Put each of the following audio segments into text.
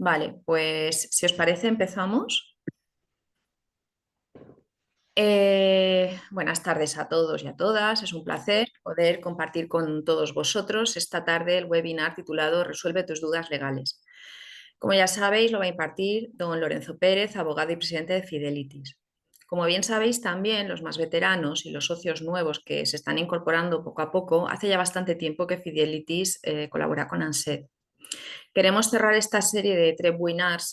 Vale, pues si os parece empezamos. Buenas tardes a todos y a todas. Es un placer poder compartir con todos vosotros esta tarde el webinar titulado Resuelve tus dudas legales. Como ya sabéis, lo va a impartir don Lorenzo Pérez, abogado y presidente de Fidelitis. Como bien sabéis también, los más veteranos y los socios nuevos que se están incorporando poco a poco, hace ya bastante tiempo que Fidelitis colabora con ANSED. Queremos cerrar esta serie de webinars,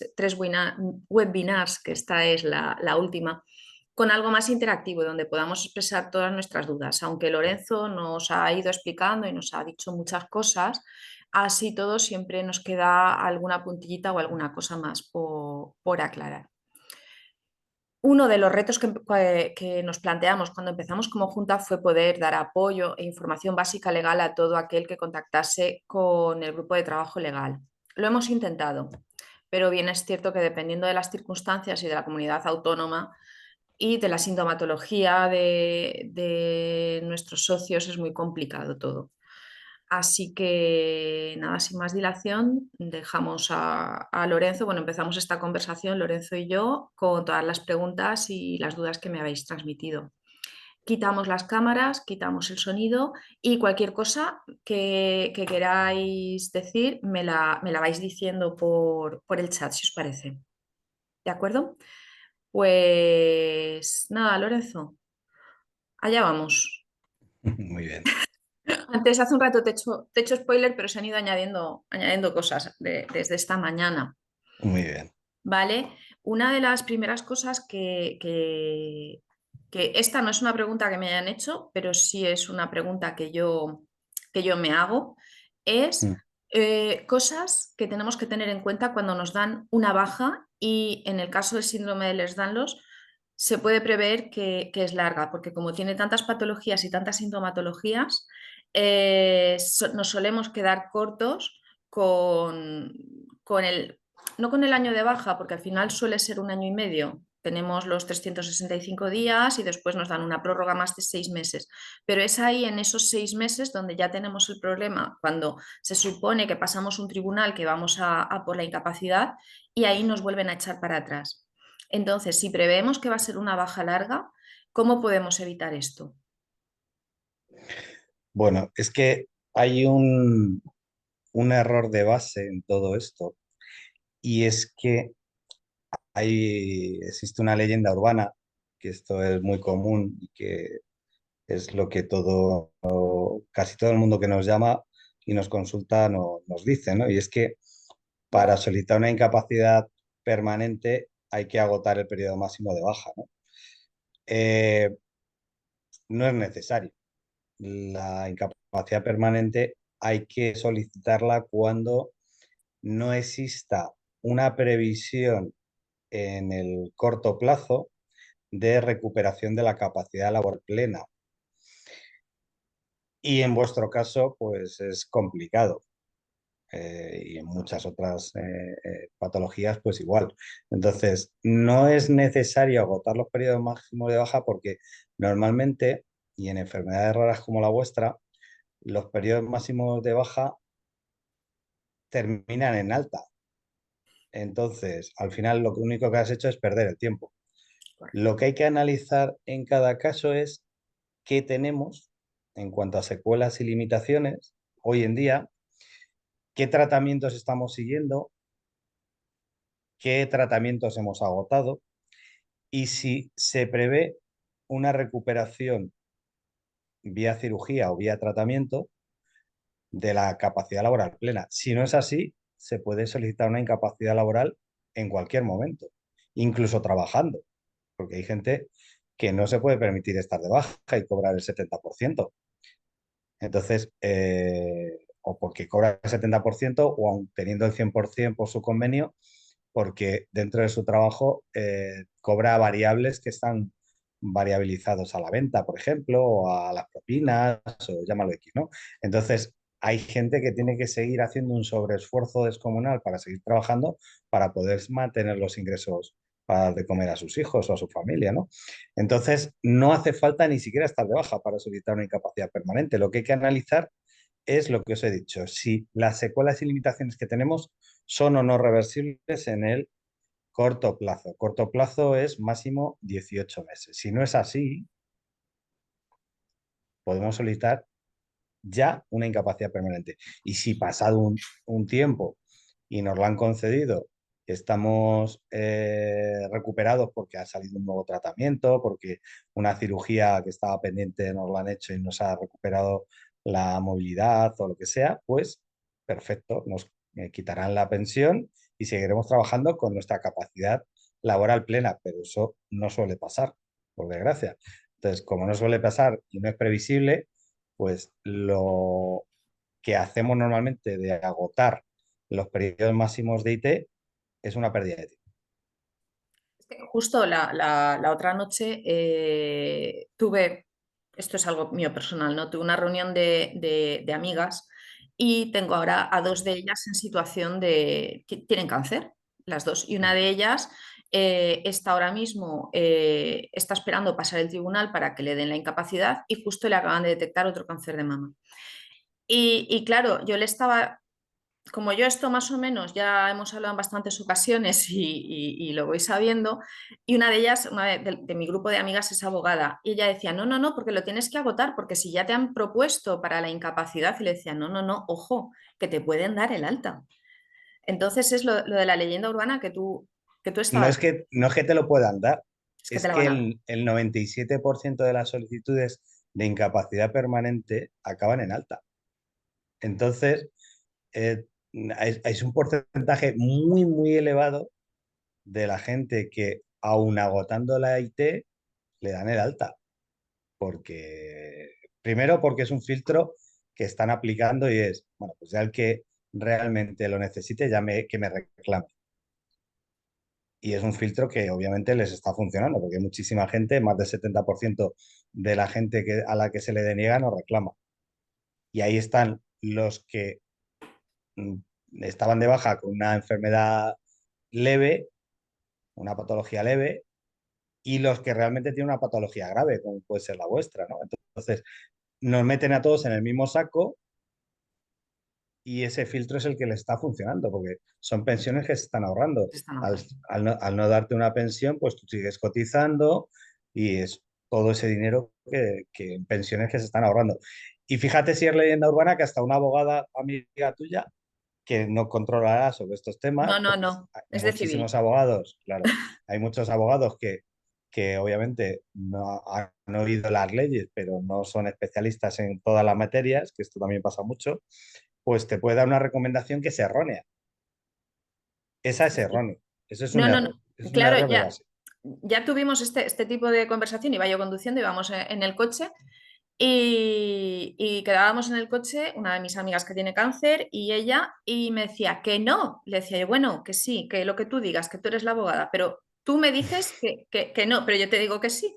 que esta es la última, con algo más interactivo, donde podamos expresar todas nuestras dudas. Aunque Lorenzo nos ha ido explicando y nos ha dicho muchas cosas, así todo siempre nos queda alguna puntillita o alguna cosa más por aclarar. Uno de los retos que nos planteamos cuando empezamos como Junta fue poder dar apoyo e información básica legal a todo aquel que contactase con el grupo de trabajo legal. Lo hemos intentado, pero bien es cierto que dependiendo de las circunstancias y de la comunidad autónoma y de la sintomatología de nuestros socios es muy complicado todo. Así que nada, sin más dilación, dejamos a Lorenzo. Bueno, empezamos esta conversación, Lorenzo y yo, con todas las preguntas y las dudas que me habéis transmitido. Quitamos las cámaras, quitamos el sonido y cualquier cosa que queráis decir me la vais diciendo por el chat, si os parece. ¿De acuerdo? Pues nada, Lorenzo, allá vamos. Muy bien, Antes, hace un rato te he hecho spoiler, pero se han ido añadiendo cosas desde esta mañana, muy bien. ¿vale? Una de las primeras cosas que esta no es una pregunta que me hayan hecho, pero sí es una pregunta que yo me hago, es Mm. cosas que tenemos que tener en cuenta cuando nos dan una baja y en el caso del síndrome de Ehlers-Danlos se puede prever que es larga, porque como tiene tantas patologías y tantas sintomatologías, nos solemos quedar cortos con el, no con el año de baja, porque al final suele ser un año y medio. Tenemos los 365 días y después nos dan una prórroga más de 6 meses. Pero es ahí en esos 6 meses donde ya tenemos el problema, cuando se supone que pasamos un tribunal que vamos a por la incapacidad y ahí nos vuelven a echar para atrás. Entonces, si preveemos que va a ser una baja larga, ¿cómo podemos evitar esto? Bueno, es que hay un error de base en todo esto y es que existe una leyenda urbana, que esto es muy común y que es lo que casi todo el mundo que nos llama y nos consulta nos dice, ¿no? Y es que para solicitar una incapacidad permanente hay que agotar el periodo máximo de baja, ¿no? Eh, no es necesario. La incapacidad permanente hay que solicitarla cuando no exista una previsión en el corto plazo de recuperación de la capacidad laboral plena. Y en vuestro caso, pues es complicado. Y en muchas otras patologías, pues igual. Entonces, no es necesario agotar los periodos máximos de baja porque normalmente, y en enfermedades raras como la vuestra, los periodos máximos de baja terminan en alta. Entonces, al final lo único que has hecho es perder el tiempo. Correcto. Lo que hay que analizar en cada caso es qué tenemos en cuanto a secuelas y limitaciones hoy en día, qué tratamientos estamos siguiendo, qué tratamientos hemos agotado y si se prevé una recuperación vía cirugía o vía tratamiento de la capacidad laboral plena. Si no es así, se puede solicitar una incapacidad laboral en cualquier momento, incluso trabajando, porque hay gente que no se puede permitir estar de baja y cobrar el 70%. Entonces, o porque cobra el 70% o aun teniendo el 100% por su convenio, porque dentro de su trabajo cobra variables que están variabilizados a la venta, por ejemplo, o a las propinas, o llámalo X, ¿no? Entonces, hay gente que tiene que seguir haciendo un sobreesfuerzo descomunal para seguir trabajando para poder mantener los ingresos para dar de comer a sus hijos o a su familia, ¿no? Entonces, no hace falta ni siquiera estar de baja para solicitar una incapacidad permanente. Lo que hay que analizar es lo que os he dicho, si las secuelas y limitaciones que tenemos son o no reversibles en el corto plazo. Corto plazo es máximo 18 meses. Si no es así, podemos solicitar ya una incapacidad permanente. Y si pasado un tiempo y nos lo han concedido, estamos recuperados porque ha salido un nuevo tratamiento, porque una cirugía que estaba pendiente nos la han hecho y nos ha recuperado la movilidad o lo que sea, pues perfecto, nos quitarán la pensión y seguiremos trabajando con nuestra capacidad laboral plena, pero eso no suele pasar, por desgracia. Entonces, como no suele pasar y no es previsible, pues lo que hacemos normalmente de agotar los periodos máximos de IT es una pérdida de tiempo. Es que justo la otra noche tuve, esto es algo mío personal, ¿no? Tuve una reunión de amigas y tengo ahora a dos de ellas en situación de que tienen cáncer, las dos, y una de ellas está ahora mismo, está esperando pasar el tribunal para que le den la incapacidad y justo le acaban de detectar otro cáncer de mama. Y claro, yo le estaba, como yo esto más o menos ya hemos hablado en bastantes ocasiones y lo voy sabiendo, y una de ellas, de mi grupo de amigas es abogada, y ella decía, no, no, no, porque lo tienes que agotar, porque si ya te han propuesto para la incapacidad, y le decía, no, no, no, ojo, que te pueden dar el alta. Entonces es lo de la leyenda urbana que tú No estabas, es que, no es que te lo puedan dar, es que te es la que van a dar. el 97% de las solicitudes de incapacidad permanente acaban en alta. Entonces, eh, es un porcentaje muy, muy elevado de la gente que, aun agotando la IT, le dan el alta. Porque, primero, porque es un filtro que están aplicando y es, bueno, pues ya el que realmente lo necesite, que me reclame. Y es un filtro que obviamente les está funcionando, porque hay muchísima gente, más del 70% de la gente a la que se le deniega no reclama. Y ahí están los que mm, estaban de baja con una enfermedad leve, una patología leve, y los que realmente tienen una patología grave, como puede ser la vuestra, ¿no? Entonces, nos meten a todos en el mismo saco y ese filtro es el que le está funcionando, porque son pensiones que se están ahorrando. Están Al, ahorrando. al no darte una pensión, pues tú sigues cotizando y es todo ese dinero que en pensiones que se están ahorrando. Y fíjate si es leyenda urbana que hasta una abogada amiga tuya que no controlará sobre estos temas, No, no, porque no, hay es de civil. muchísimos abogados, claro, hay muchos abogados que obviamente no han oído las leyes, pero no son especialistas en todas las materias, que esto también pasa mucho, pues te puede dar una recomendación que es errónea. Esa es errónea. Eso es un No, no, no. error. Es un Claro, error de base. ya tuvimos este tipo de conversación, iba yo conduciendo, íbamos en el coche y quedábamos en el coche, una de mis amigas que tiene cáncer y ella, y me decía que no. Le decía yo, bueno, que sí, que lo que tú digas, que tú eres la abogada, pero tú me dices que no, pero yo te digo que sí.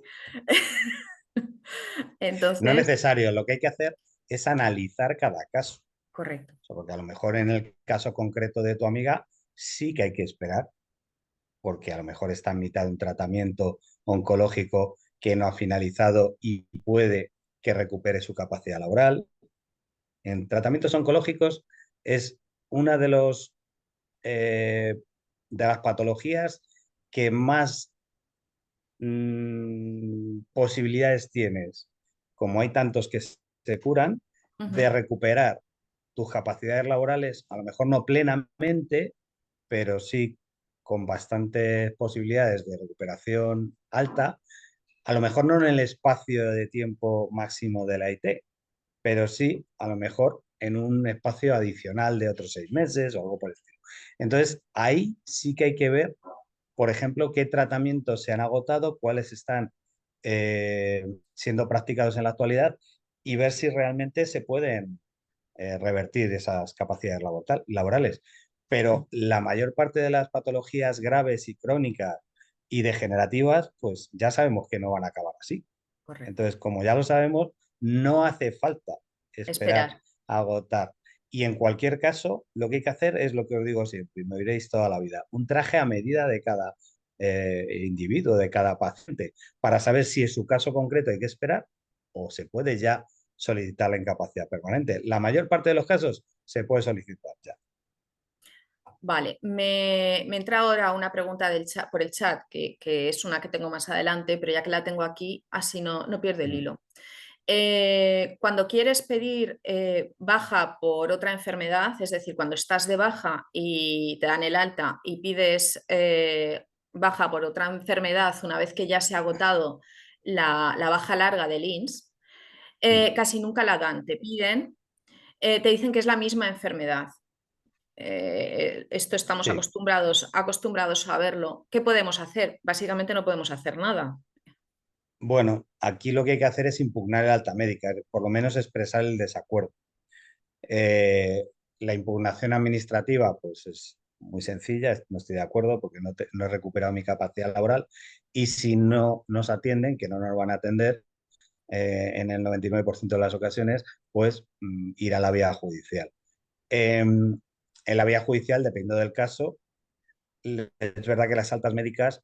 No es Entonces, necesario. Lo que hay que hacer es analizar cada caso. correcto. O sea, porque a lo mejor en el caso concreto de tu amiga sí que hay que esperar, porque a lo mejor está en mitad de un tratamiento oncológico que no ha finalizado y puede que recupere su capacidad laboral. En tratamientos oncológicos es una de las patologías que más posibilidades tienes, como hay tantos que se curan, de Ujú. recuperar tus capacidades laborales, a lo mejor no plenamente, pero sí con bastantes posibilidades de recuperación alta, a lo mejor no en el espacio de tiempo máximo de la IT, pero sí a lo mejor en un espacio adicional de otros 6 meses o algo por el estilo. Entonces, ahí sí que hay que ver, por ejemplo, qué tratamientos se han agotado, cuáles están siendo practicados en la actualidad y ver si realmente se pueden revertir esas capacidades laborales. Pero la mayor parte de las patologías graves y crónicas y degenerativas, pues ya sabemos que no van a acabar así. Correcto. Entonces, como ya lo sabemos, no hace falta esperar Esperar. a agotar. Y en cualquier caso, lo que hay que hacer es lo que os digo siempre, y me diréis toda la vida, un traje a medida de cada individuo, de cada paciente, para saber si en su caso concreto hay que esperar o se puede ya solicitar la incapacidad permanente. La mayor parte de los casos se puede solicitar ya. Vale, me entra ahora una pregunta del chat, por el chat, que es una que tengo más adelante, pero ya que la tengo aquí, así no pierdo el Mm. hilo. Cuando quieres pedir baja por otra enfermedad, es decir, cuando estás de baja y te dan el alta y pides baja por otra enfermedad una vez que ya se ha agotado la baja larga del INS, Mm. casi nunca la dan, te piden, te dicen que es la misma enfermedad. Esto estamos Sí. acostumbrados a verlo. ¿Qué podemos hacer? Básicamente no podemos hacer nada. Bueno, aquí lo que hay que hacer es impugnar el alta médica, por lo menos expresar el desacuerdo. Eh, la impugnación administrativa, pues es muy sencilla, no estoy de acuerdo porque no he recuperado mi capacidad laboral y si no nos atienden, que no nos van a atender en el 99% de las ocasiones, pues ir a la vía judicial. En la vía judicial, dependiendo del caso, es verdad que las altas médicas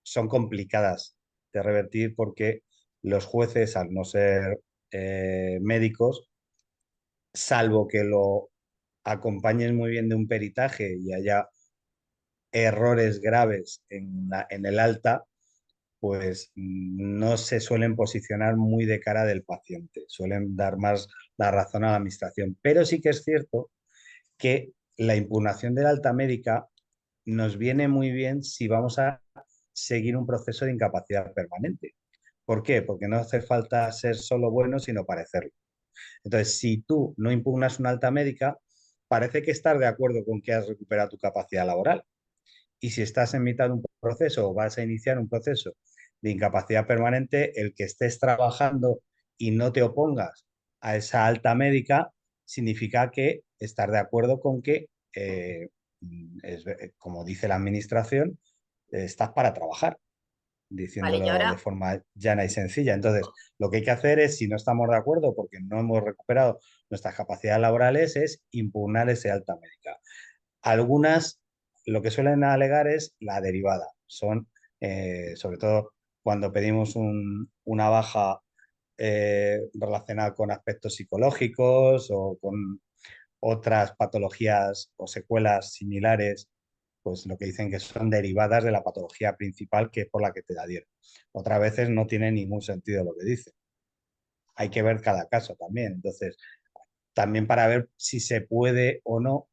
son complicadas de revertir porque los jueces, al no ser médicos, salvo que lo acompañes muy bien de un peritaje y haya errores graves en el alta, pues no se suelen posicionar muy de cara del paciente, suelen dar más la razón a la administración. Pero sí que es cierto que la impugnación del alta médica nos viene muy bien si vamos a seguir un proceso de incapacidad permanente. ¿Por qué? Porque no hace falta ser solo bueno, sino parecerlo. Entonces, si tú no impugnas una alta médica, parece que estás de acuerdo con que has recuperado tu capacidad laboral. Y si estás en mitad de un proceso o vas a iniciar un proceso de incapacidad permanente, el que estés trabajando y no te opongas a esa alta médica significa que estar de acuerdo con que, como dice la administración, estás para trabajar, Vale, y diciéndolo de ahora, forma llana y sencilla. Entonces, lo que hay que hacer es, si no estamos de acuerdo porque no hemos recuperado nuestras capacidades laborales, es impugnar ese alta médica. Algunas lo que suelen alegar es la derivada. Son, sobre todo, cuando pedimos una baja relacionada con aspectos psicológicos o con otras patologías o secuelas similares, pues lo que dicen que son derivadas de la patología principal que es por la que te la dieron. Otras veces no tiene ningún sentido lo que dicen. Hay que ver cada caso también. Entonces, también para ver si se puede o no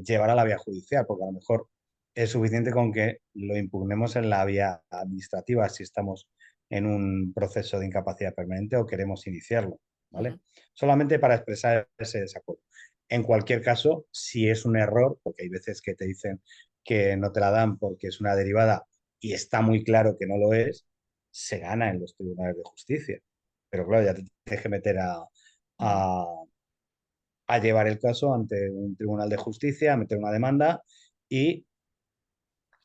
llevar a la vía judicial, porque a lo mejor es suficiente con que lo impugnemos en la vía administrativa si estamos en un proceso de incapacidad permanente o queremos iniciarlo, ¿vale? ujú, Solamente para expresar ese desacuerdo. En cualquier caso, si es un error, porque hay veces que te dicen que no te la dan porque es una derivada y está muy claro que no lo es, se gana en los tribunales de justicia. Pero claro, ya te tienes que meter ujú. a, a llevar el caso ante un tribunal de justicia, a meter una demanda y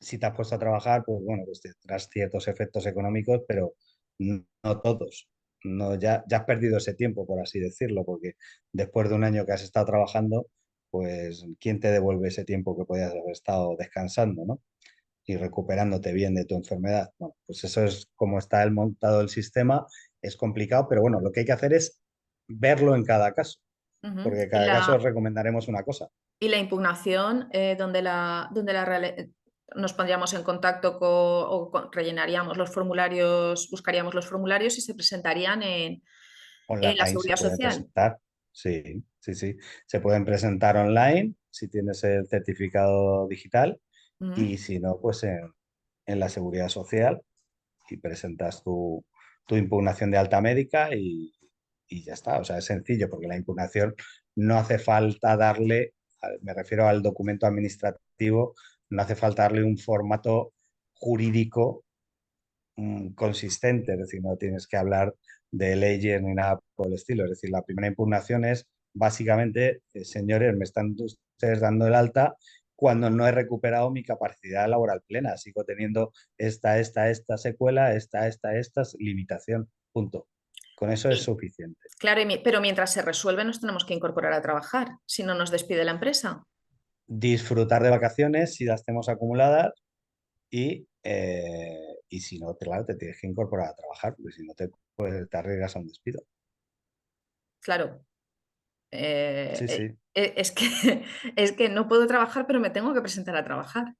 si te has puesto a trabajar, pues bueno, pues tendrás ciertos efectos económicos, pero no todos. No, ya has perdido ese tiempo, por así decirlo, porque después de un año que has estado trabajando, pues ¿quién te devuelve ese tiempo que podías haber estado descansando, ¿no? Y recuperándote bien de tu enfermedad. Bueno, pues eso es como está el montado el sistema, es complicado, pero bueno, lo que hay que hacer es verlo en cada caso, Ujú. porque en cada caso os recomendaremos una cosa. Y la impugnación, nos pondríamos en contacto rellenaríamos los formularios, buscaríamos los formularios y se presentarían en la Online se Seguridad pueden Social. presentar, sí, sí, sí. Se pueden presentar online si tienes el certificado digital Ujú. y si no, pues en la Seguridad Social y presentas tu impugnación de alta médica y ya está. O sea, es sencillo porque la impugnación no hace falta darle, me refiero al documento administrativo, no hace falta darle un formato jurídico consistente, es decir, no tienes que hablar de leyes ni nada por el estilo. Es decir, la primera impugnación es básicamente, señores, me están ustedes dando el alta cuando no he recuperado mi capacidad laboral plena. Sigo teniendo esta secuela, esta limitación. Punto. Con eso es Y, suficiente. claro, pero mientras se resuelve nos tenemos que incorporar a trabajar, si no nos despide la empresa. Disfrutar de vacaciones si las tenemos acumuladas y si no, claro, te tienes que incorporar a trabajar, porque si no te arriesgas a un despido. claro, Sí, sí. es que, es que no puedo trabajar, pero me tengo que presentar a trabajar.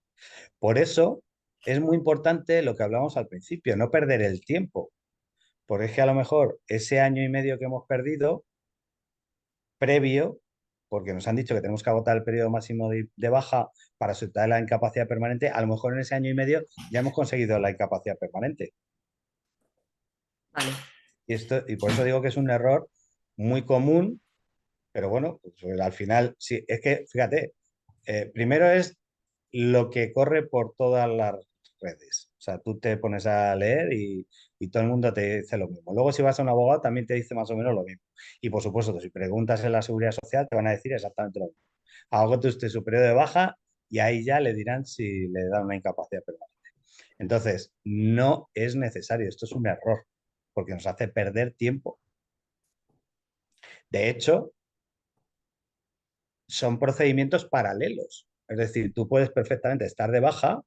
Por eso es muy importante lo que hablamos al principio, no perder el tiempo, porque es que a lo mejor ese año y medio que hemos perdido previo, porque nos han dicho que tenemos que agotar el periodo máximo de baja para soltar la incapacidad permanente, a lo mejor en ese año y medio ya hemos conseguido la incapacidad permanente. Vale, Y por eso digo que es un error muy común, pero bueno, pues al final, sí, es que, fíjate, primero es lo que corre por todas las redes. O sea, tú te pones a leer y todo el mundo te dice lo mismo. Luego, si vas a un abogado, también te dice más o menos lo mismo. Y por supuesto, si preguntas en la seguridad social, te van a decir exactamente lo mismo. Agote usted su periodo de baja y ahí ya le dirán si le dan una incapacidad permanente. Entonces, no es necesario. Esto es un error porque nos hace perder tiempo. De hecho, son procedimientos paralelos. Es decir, tú puedes perfectamente estar de baja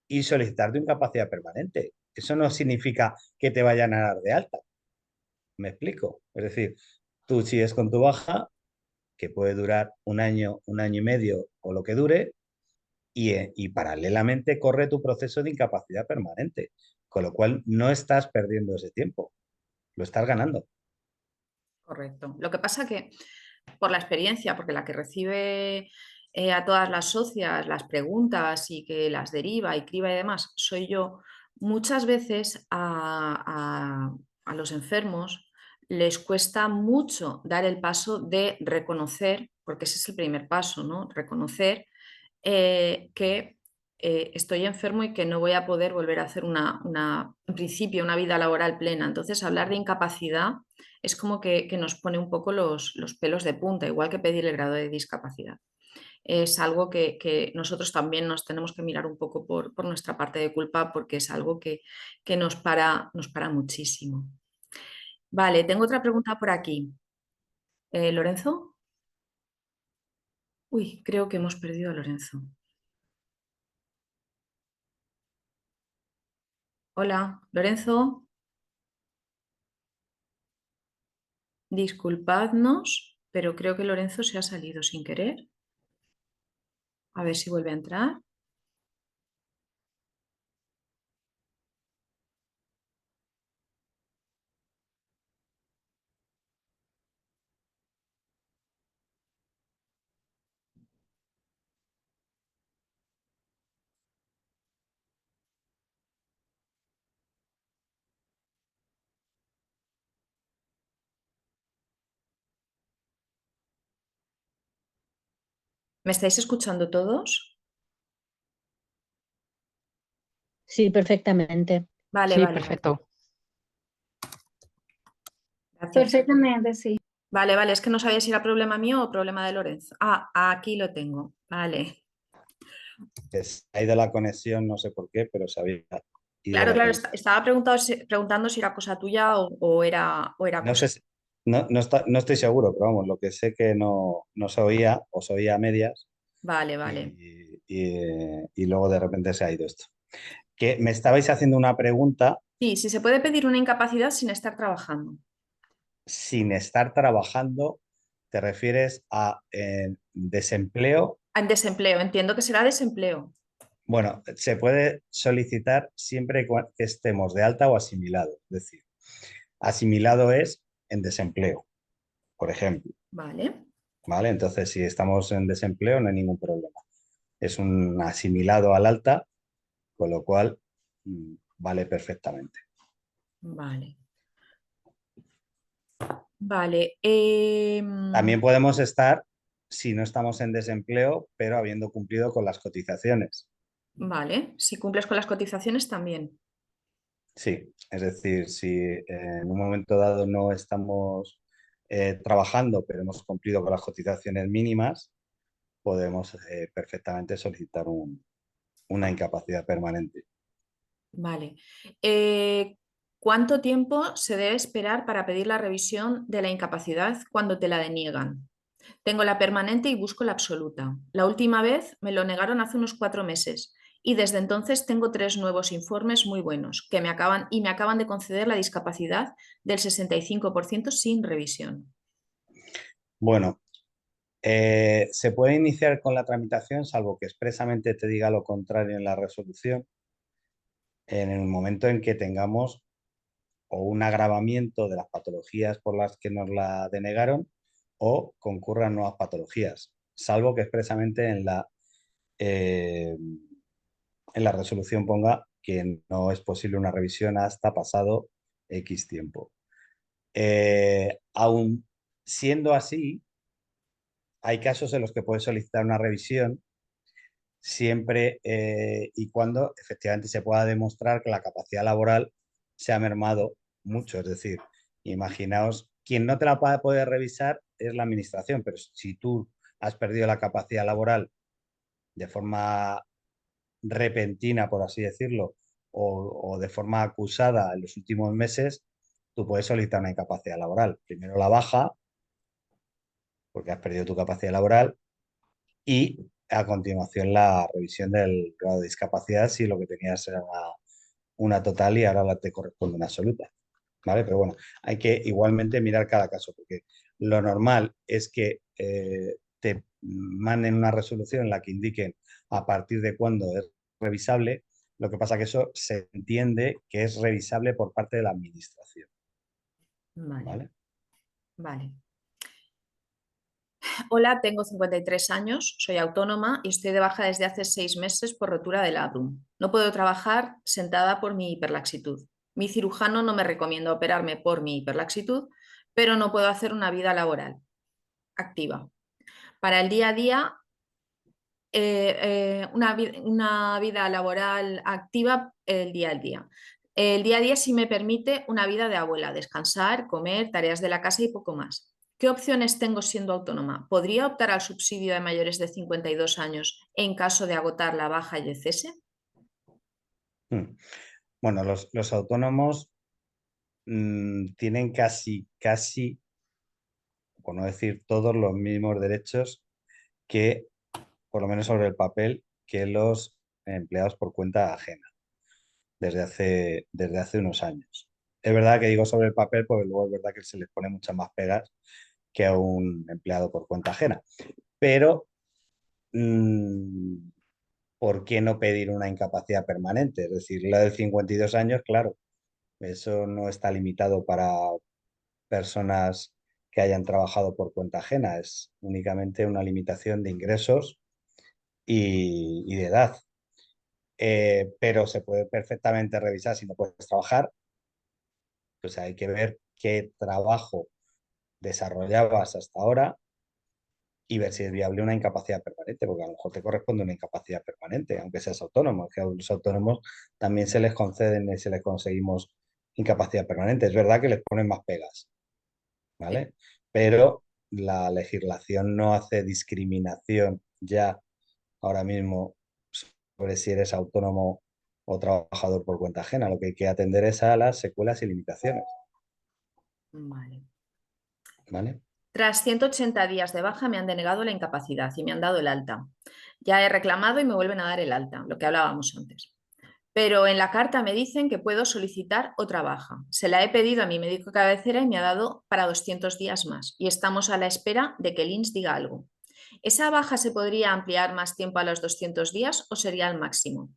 y solicitar tu incapacidad permanente. Eso no significa que te vayan a dar de alta. ¿Me explico? Es decir, tú sigues con tu baja, que puede durar un año y medio o lo que dure, y paralelamente corre tu proceso de incapacidad permanente. Con lo cual no estás perdiendo ese tiempo, lo estás ganando. correcto. Lo que pasa que por la experiencia, porque la que recibe a todas las socias las preguntas y que las deriva y criba y demás, soy yo, muchas veces a los enfermos les cuesta mucho dar el paso de reconocer, porque ese es el primer paso, ¿no? Reconocer que estoy enfermo y que no voy a poder volver a hacer en principio, una vida laboral plena. Entonces, hablar de incapacidad es como que nos pone un poco los pelos de punta, igual que pedir el grado de discapacidad. Es algo que nosotros también nos tenemos que mirar un poco por nuestra parte de culpa porque es algo que nos para muchísimo. Vale, tengo otra pregunta por aquí. ¿Lorenzo? Uy, creo que hemos perdido a Lorenzo. Hola, Lorenzo. Disculpadnos, pero creo que Lorenzo se ha salido sin querer. A ver si vuelve a entrar. ¿Me estáis escuchando todos? Sí, perfectamente. Vale, Sí, vale, perfecto. gracias. Perfectamente, sí. Vale, vale, es que no sabía si era problema mío o problema de Lorenzo. Ah, aquí lo tengo. Vale. Se ha ido la conexión, no sé por qué, pero se había ido Claro, la claro, conexión. estaba preguntando si era cosa tuya o era No cosa. sé, no estoy seguro, pero vamos, lo que sé que no se oía o se oía a medias Vale, vale. y luego de repente se ha ido esto. Que me estabais haciendo una pregunta Sí, si se puede pedir una incapacidad sin estar trabajando. sin estar trabajando, ¿te refieres a desempleo? En desempleo, entiendo que será desempleo. Bueno, se puede solicitar siempre que estemos de alta o asimilado. Es decir, asimilado es en desempleo, por ejemplo. Vale, ¿Vale? Entonces, si estamos en desempleo, no hay ningún problema. Es un asimilado al alta, con lo cual vale perfectamente. vale. Vale. También podemos estar, si no estamos en desempleo, pero habiendo cumplido con las cotizaciones. Vale, si cumples con las cotizaciones también. Sí, es decir, si en un momento dado no estamos trabajando, pero hemos cumplido con las cotizaciones mínimas, podemos perfectamente solicitar una incapacidad permanente. Vale. Eh, ¿Cuánto tiempo se debe esperar para pedir la revisión de la incapacidad cuando te la deniegan? Tengo la permanente y busco la absoluta. La última vez me lo negaron hace unos 4 meses Y desde entonces tengo 3 nuevos informes muy buenos que me acaban de conceder la discapacidad del 65% sin revisión. Bueno, se puede iniciar con la tramitación, salvo que expresamente te diga lo contrario en la resolución, en el momento en que tengamos o un agravamiento de las patologías por las que nos la denegaron o concurran nuevas patologías, salvo que expresamente en la resolución ponga que no es posible una revisión hasta pasado X tiempo. Aún siendo así, hay casos en los que puedes solicitar una revisión siempre y cuando efectivamente se pueda demostrar que la capacidad laboral se ha mermado mucho. Es decir, imaginaos, quien no te la va a poder revisar es la administración, pero si tú has perdido la capacidad laboral de forma repentina, por así decirlo, o de forma acusada en los últimos meses, tú puedes solicitar una incapacidad laboral. Primero la baja, porque has perdido tu capacidad laboral, y a continuación la revisión del grado de discapacidad si lo que tenías era una total y ahora la te corresponde una absoluta. ¿Vale? Pero bueno, hay que igualmente mirar cada caso, porque lo normal es que te manden una resolución en la que indiquen a partir de cuándo es revisable. Lo que pasa que eso se entiende que es revisable por parte de la administración. Vale, ¿Vale? vale. Hola, tengo 53 años, soy autónoma y estoy de baja desde hace 6 meses por rotura del labrum. No puedo trabajar sentada por mi hiperlaxitud. Mi cirujano no me recomienda operarme por mi hiperlaxitud, pero no puedo hacer una vida laboral activa. Para el día a día, una vida laboral activa el día al día. El día a día sí me permite una vida de abuela, descansar, comer, tareas de la casa y poco más. ¿Qué opciones tengo siendo autónoma? ¿Podría optar al subsidio de mayores de 52 años en caso de agotar la baja y el cese? Bueno, los autónomos tienen casi, por no decir todos, los mismos derechos que, por lo menos sobre el papel, que los empleados por cuenta ajena desde hace unos años. Es verdad que digo sobre el papel porque luego es verdad que se les pone muchas más pegas que a un empleado por cuenta ajena. Pero, mmm, ¿por qué no pedir una incapacidad permanente? Es decir, la de 52 años, claro, eso no está limitado para personas que hayan trabajado por cuenta ajena, es únicamente una limitación de ingresos y de edad. Pero se puede perfectamente revisar si no puedes trabajar, pues hay que ver qué trabajo desarrollabas hasta ahora y ver si es viable una incapacidad permanente, porque a lo mejor te corresponde una incapacidad permanente, aunque seas autónomo, que a los autónomos también se les conceden y se les conseguimos incapacidad permanente. Es verdad que les ponen más pegas, ¿vale? Pero la legislación no hace discriminación ya ahora mismo sobre si eres autónomo o trabajador por cuenta ajena. Lo que hay que atender es a las secuelas y limitaciones, Vale. ¿vale? Tras 180 días de baja me han denegado la incapacidad y me han dado el alta. Ya he reclamado y me vuelven a dar el alta, lo que hablábamos antes. Pero en la carta me dicen que puedo solicitar otra baja. Se la he pedido a mi médico de cabecera y me ha dado para 200 días más. Y estamos a la espera de que el INS diga algo. ¿Esa baja se podría ampliar más tiempo a los 200 días o sería el máximo?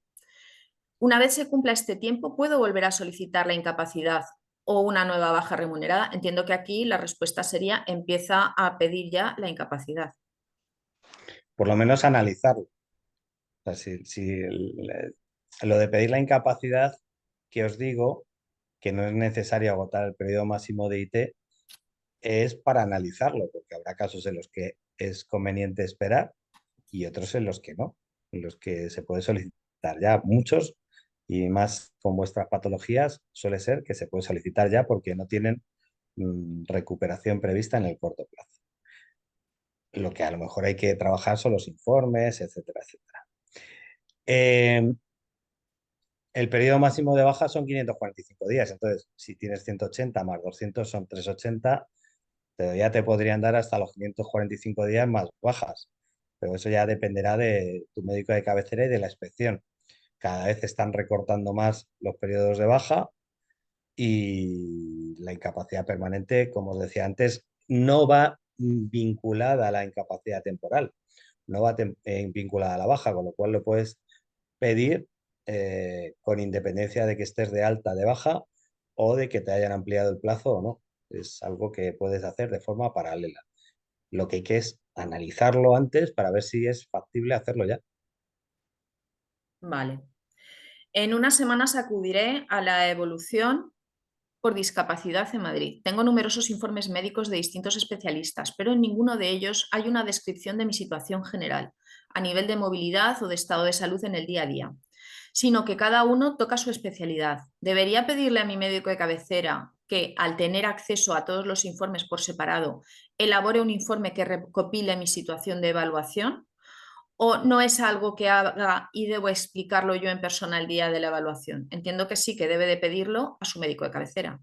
Una vez se cumpla este tiempo, ¿puedo volver a solicitar la incapacidad o una nueva baja remunerada? Entiendo que aquí la respuesta sería empieza a pedir ya la incapacidad. Por lo menos analizarlo. O sea, lo de pedir la incapacidad, que os digo que no es necesario agotar el periodo máximo de IT, es para analizarlo, porque habrá casos en los que es conveniente esperar y otros en los que no, en los que se puede solicitar ya. Muchos, y más con vuestras patologías, suele ser que se puede solicitar ya porque no tienen recuperación prevista en el corto plazo. Lo que a lo mejor hay que trabajar son los informes, etcétera, etcétera. El periodo máximo de baja son 545 días, entonces si tienes 180 más 200 son 380, pero ya te podrían dar hasta los 545 días más bajas, pero eso ya dependerá de tu médico de cabecera y de la inspección. cada vez están recortando más los periodos de baja y la incapacidad permanente, como os decía antes, no va vinculada a la incapacidad temporal, no va vinculada a la baja, con lo cual lo puedes pedir con independencia de que estés de alta, de baja o de que te hayan ampliado el plazo o no. Es algo que puedes hacer de forma paralela. Lo que hay que es analizarlo antes para ver si es factible hacerlo ya. Vale. En unas semanas acudiré a la evolución por discapacidad en Madrid. Tengo numerosos informes médicos de distintos especialistas, pero en ninguno de ellos hay una descripción de mi situación general, a nivel de movilidad o de estado de salud en el día a día, sino que cada uno toca su especialidad. ¿Debería pedirle a mi médico de cabecera que, al tener acceso a todos los informes por separado, elabore un informe que recopile mi situación de evaluación? ¿O no es algo que haga y debo explicarlo yo en persona el día de la evaluación? Entiendo que sí, que debe de pedirlo a su médico de cabecera.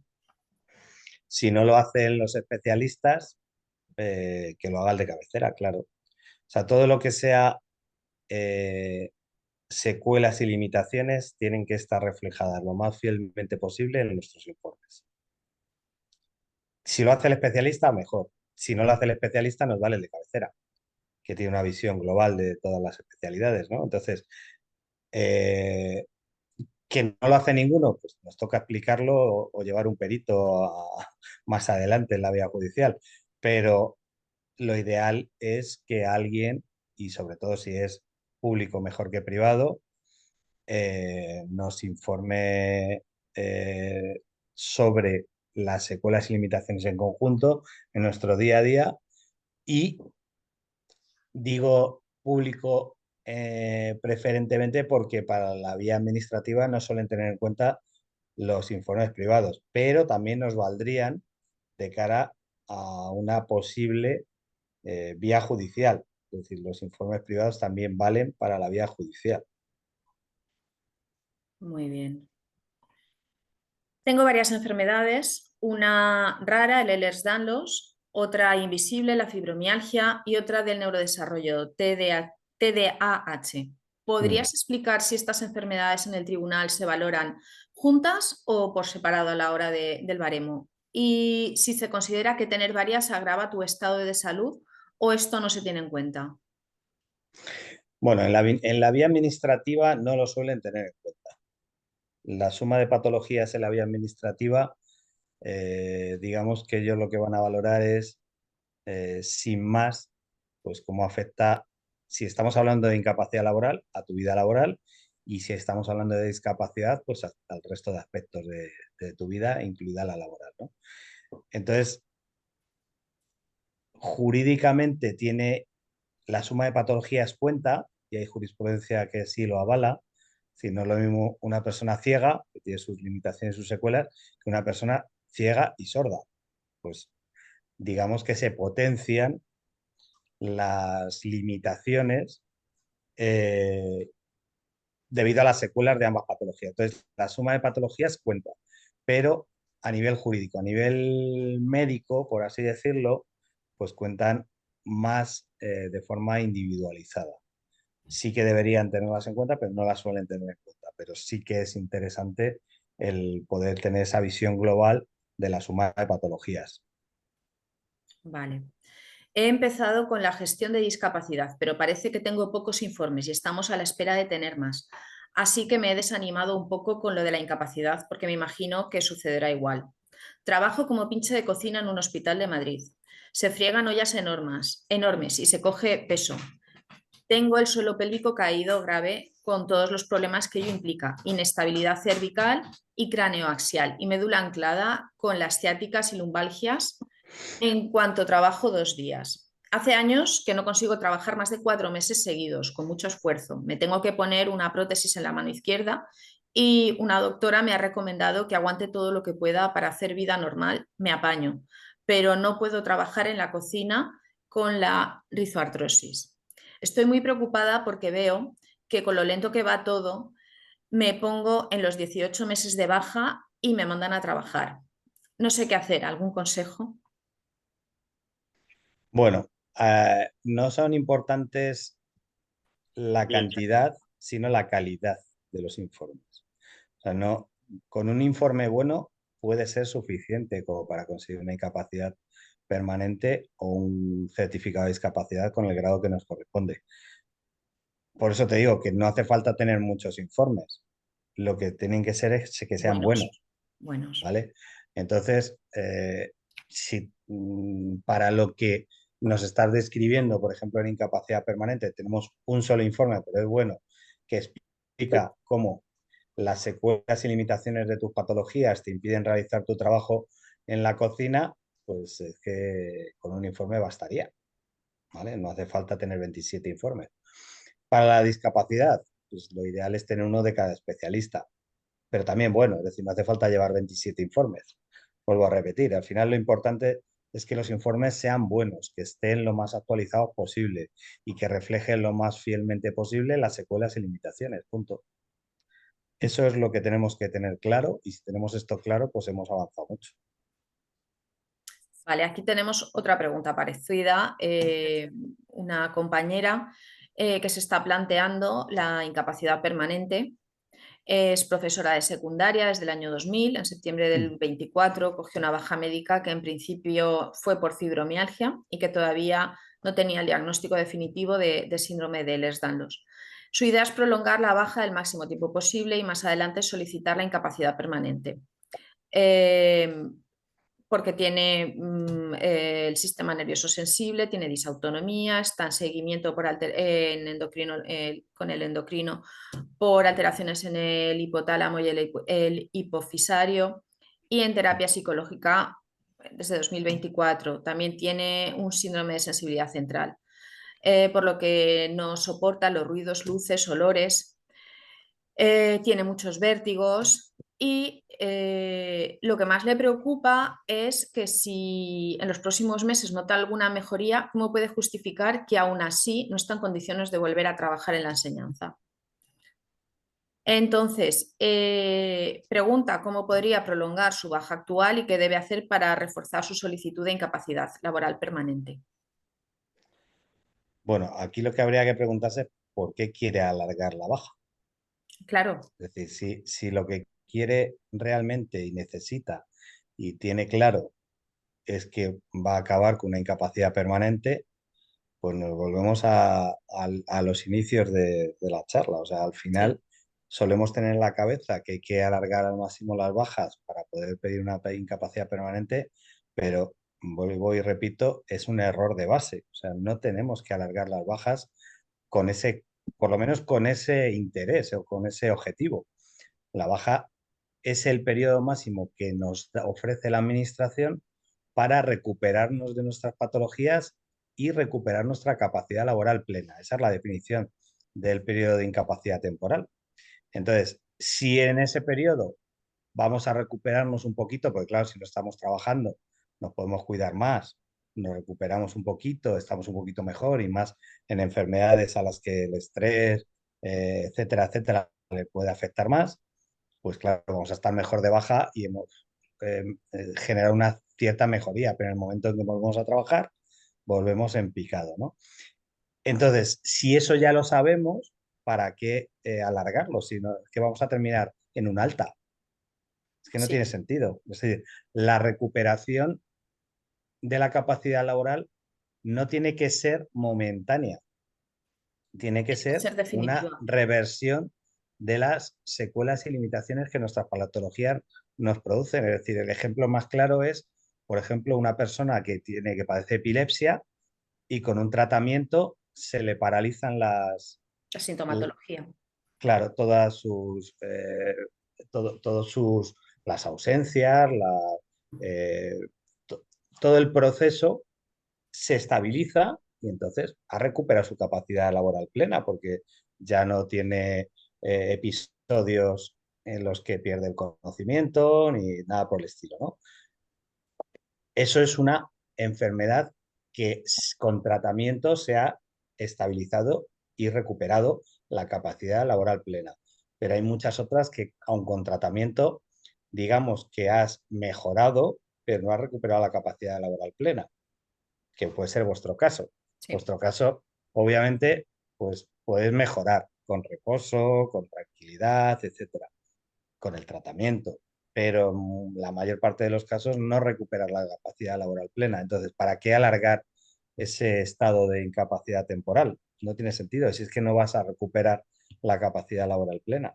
Si no lo hacen los especialistas, que lo haga el de cabecera, claro. O sea, todo lo que sea eh, secuelas y limitaciones tienen que estar reflejadas lo más fielmente posible en nuestros informes. Si lo hace el especialista, mejor. Si no lo hace el especialista, nos vale el de cabecera, que tiene una visión global de todas las especialidades, ¿no? Entonces, eh, que no lo hace ninguno, pues nos toca explicarlo o llevar un perito más adelante en la vía judicial. Pero lo ideal es que alguien, y sobre todo si es público mejor que privado, nos informe sobre las secuelas y limitaciones en conjunto en nuestro día a día y digo público preferentemente porque para la vía administrativa no suelen tener en cuenta los informes privados, pero también nos valdrían de cara a una posible vía judicial. Es decir, los informes privados también valen para la vía judicial. Muy bien. Tengo varias enfermedades, una rara, el Ehlers-Danlos, otra invisible, la fibromialgia, y otra del neurodesarrollo, TDAH. Mm. ¿Podrías explicar si estas enfermedades en el tribunal se valoran juntas o por separado a la hora del baremo? Y si se considera que tener varias agrava tu estado de salud o esto no se tiene en cuenta. Bueno, en la vía administrativa no lo suelen tener en cuenta. La suma de patologías en la vía administrativa, digamos que ellos lo que van a valorar es, sin más, pues cómo afecta, si estamos hablando de incapacidad laboral, a tu vida laboral, y si estamos hablando de discapacidad, pues al resto de aspectos de tu vida, incluida la laboral, ¿no? Entonces, jurídicamente tiene la suma de patologías cuenta, y hay jurisprudencia que sí lo avala. Si no es lo mismo una persona ciega, que tiene sus limitaciones y sus secuelas, que una persona ciega y sorda. Pues digamos que se potencian las limitaciones eh, debido a las secuelas de ambas patologías. Entonces, la suma de patologías cuenta, pero a nivel jurídico, a nivel médico, por así decirlo, pues cuentan más de forma individualizada. Sí que deberían tenerlas en cuenta, pero no las suelen tener en cuenta. Pero sí que es interesante el poder tener esa visión global de la suma de patologías. Vale. He empezado con la gestión de discapacidad, pero parece que tengo pocos informes y estamos a la espera de tener más. Así que me he desanimado un poco con lo de la incapacidad porque me imagino que sucederá igual. Trabajo como pinche de cocina en un hospital de Madrid. Se friegan ollas enormes y se coge peso. Tengo el suelo pélvico caído grave con todos los problemas que ello implica, inestabilidad cervical y craneoaxial y médula anclada con las ciáticas y lumbalgias en cuanto trabajo 2 días. Hace años que no consigo trabajar más de 4 meses seguidos, con mucho esfuerzo. Me tengo que poner una prótesis en la mano izquierda y una doctora me ha recomendado que aguante todo lo que pueda para hacer vida normal. Me apaño, pero no puedo trabajar en la cocina con la rizoartrosis. Estoy muy preocupada porque veo que con lo lento que va todo, me pongo en los 18 meses de baja y me mandan a trabajar. No sé qué hacer. ¿Algún consejo? Bueno, no son importantes la cantidad, sino la calidad de los informes. O sea, no, con un informe bueno puede ser suficiente como para conseguir una incapacidad permanente o un certificado de discapacidad con el grado que nos corresponde. Por eso te digo que no hace falta tener muchos informes. Lo que tienen que ser es que sean buenos, Buenos. ¿vale? Entonces, si para lo que nos estás describiendo, por ejemplo, en incapacidad permanente, tenemos un solo informe, pero es bueno, que explica cómo las secuelas y limitaciones de tus patologías te impiden realizar tu trabajo en la cocina, pues es que con un informe bastaría, ¿vale? No hace falta tener 27 informes. Para la discapacidad, pues lo ideal es tener uno de cada especialista, pero también bueno, es decir, no hace falta llevar 27 informes. Vuelvo a repetir, al final lo importante es que los informes sean buenos, que estén lo más actualizados posible y que reflejen lo más fielmente posible las secuelas y limitaciones, punto. Eso es lo que tenemos que tener claro y si tenemos esto claro, pues hemos avanzado mucho. Vale, aquí tenemos otra pregunta parecida. Una compañera que se está planteando la incapacidad permanente. Es profesora de secundaria desde el año 2000. En septiembre del 24 cogió una baja médica que en principio fue por fibromialgia y que todavía no tenía el diagnóstico definitivo de síndrome de Ehlers-Danlos. Su idea es prolongar la baja el máximo tiempo posible y más adelante solicitar la incapacidad permanente. Porque tiene el sistema nervioso sensible, tiene disautonomía, está en seguimiento en endocrino, con el endocrino por alteraciones en el hipotálamo y el hipofisario y en terapia psicológica desde 2024. También tiene un síndrome de sensibilidad central, por lo que no soporta los ruidos, luces, olores. Tiene muchos vértigos y lo que más le preocupa es que si en los próximos meses nota alguna mejoría, ¿cómo puede justificar que aún así no está en condiciones de volver a trabajar en la enseñanza? Entonces, pregunta cómo podría prolongar su baja actual y qué debe hacer para reforzar su solicitud de incapacidad laboral permanente. Bueno, aquí lo que habría que preguntarse es por qué quiere alargar la baja. Claro, Es decir, si lo que quiere realmente y necesita y tiene claro es que va a acabar con una incapacidad permanente, pues nos volvemos a los inicios de la charla. O sea, al sí, final solemos tener en la cabeza que hay que alargar al máximo las bajas para poder pedir una incapacidad permanente, pero vuelvo y repito, es un error de base. O sea, no tenemos que alargar las bajas con ese, por lo menos con ese interés o con ese objetivo. La baja es el periodo máximo que nos ofrece la administración para recuperarnos de nuestras patologías y recuperar nuestra capacidad laboral plena. Esa es la definición del periodo de incapacidad temporal. Entonces, si en ese periodo vamos a recuperarnos un poquito, porque claro, si no estamos trabajando, nos podemos cuidar más, nos recuperamos un poquito, estamos un poquito mejor y más en enfermedades a las que el estrés, etcétera, etcétera, le puede afectar más, pues claro, vamos a estar mejor de baja y hemos generado una cierta mejoría, pero en el momento en que volvemos a trabajar, volvemos en picado, ¿no? Entonces, si eso ya lo sabemos, ¿para qué alargarlo? Si no, es que vamos a terminar en un alta. Es que no sí, tiene sentido. Es decir, la recuperación de la capacidad laboral no tiene que ser momentánea, tiene que tiene que ser ser una definitiva. reversión de las secuelas y limitaciones que nuestras patologías nos producen. Es decir, el ejemplo más claro es, por ejemplo, una persona que padece epilepsia y con un tratamiento se le paralizan La sintomatología. claro, todos las ausencias, eh, to- todo el proceso se estabiliza y entonces ha recuperado su capacidad laboral plena porque ya no tiene episodios en los que pierde el conocimiento ni nada por el estilo, ¿no? Eso es una enfermedad que con tratamiento se ha estabilizado y recuperado la capacidad laboral plena. Pero hay muchas otras que, aun con tratamiento, digamos que has mejorado, pero no has recuperado la capacidad laboral plena, que puede ser vuestro caso. Sí. Vuestro caso, obviamente, pues puedes mejorar, con reposo, con tranquilidad, etcétera, con el tratamiento. Pero la mayor parte de los casos no recuperas la capacidad laboral plena. Entonces, ¿para qué alargar ese estado de incapacidad temporal? No tiene sentido, si es que no vas a recuperar la capacidad laboral plena.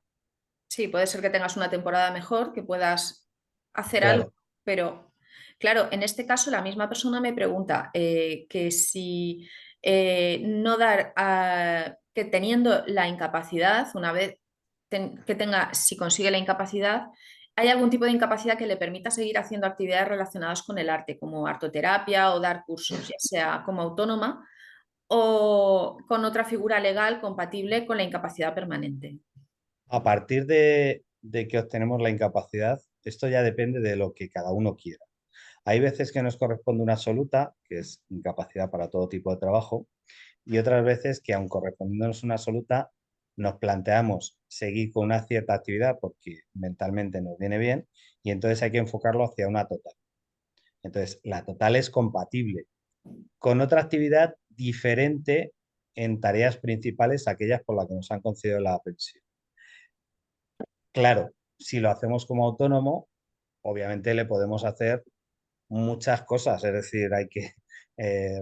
Sí, puede ser que tengas una temporada mejor, que puedas hacer algo, Claro. pero claro, en este caso la misma persona me pregunta que si no dar, que teniendo la incapacidad, una vez que tenga, si consigue la incapacidad, ¿hay algún tipo de incapacidad que le permita seguir haciendo actividades relacionadas con el arte, como artoterapia o dar cursos, ya sea como autónoma o con otra figura legal compatible con la incapacidad permanente? A partir de que obtenemos la incapacidad, esto ya depende de lo que cada uno quiera. Hay veces que nos corresponde una absoluta, que es incapacidad para todo tipo de trabajo, y otras veces que, aun correspondiéndonos una absoluta, nos planteamos seguir con una cierta actividad porque mentalmente nos viene bien y entonces hay que enfocarlo hacia una total. Entonces, la total es compatible con otra actividad diferente en tareas principales, aquellas por las que nos han concedido la pensión. Claro, si lo hacemos como autónomo, obviamente le podemos hacer muchas cosas, es decir, hay que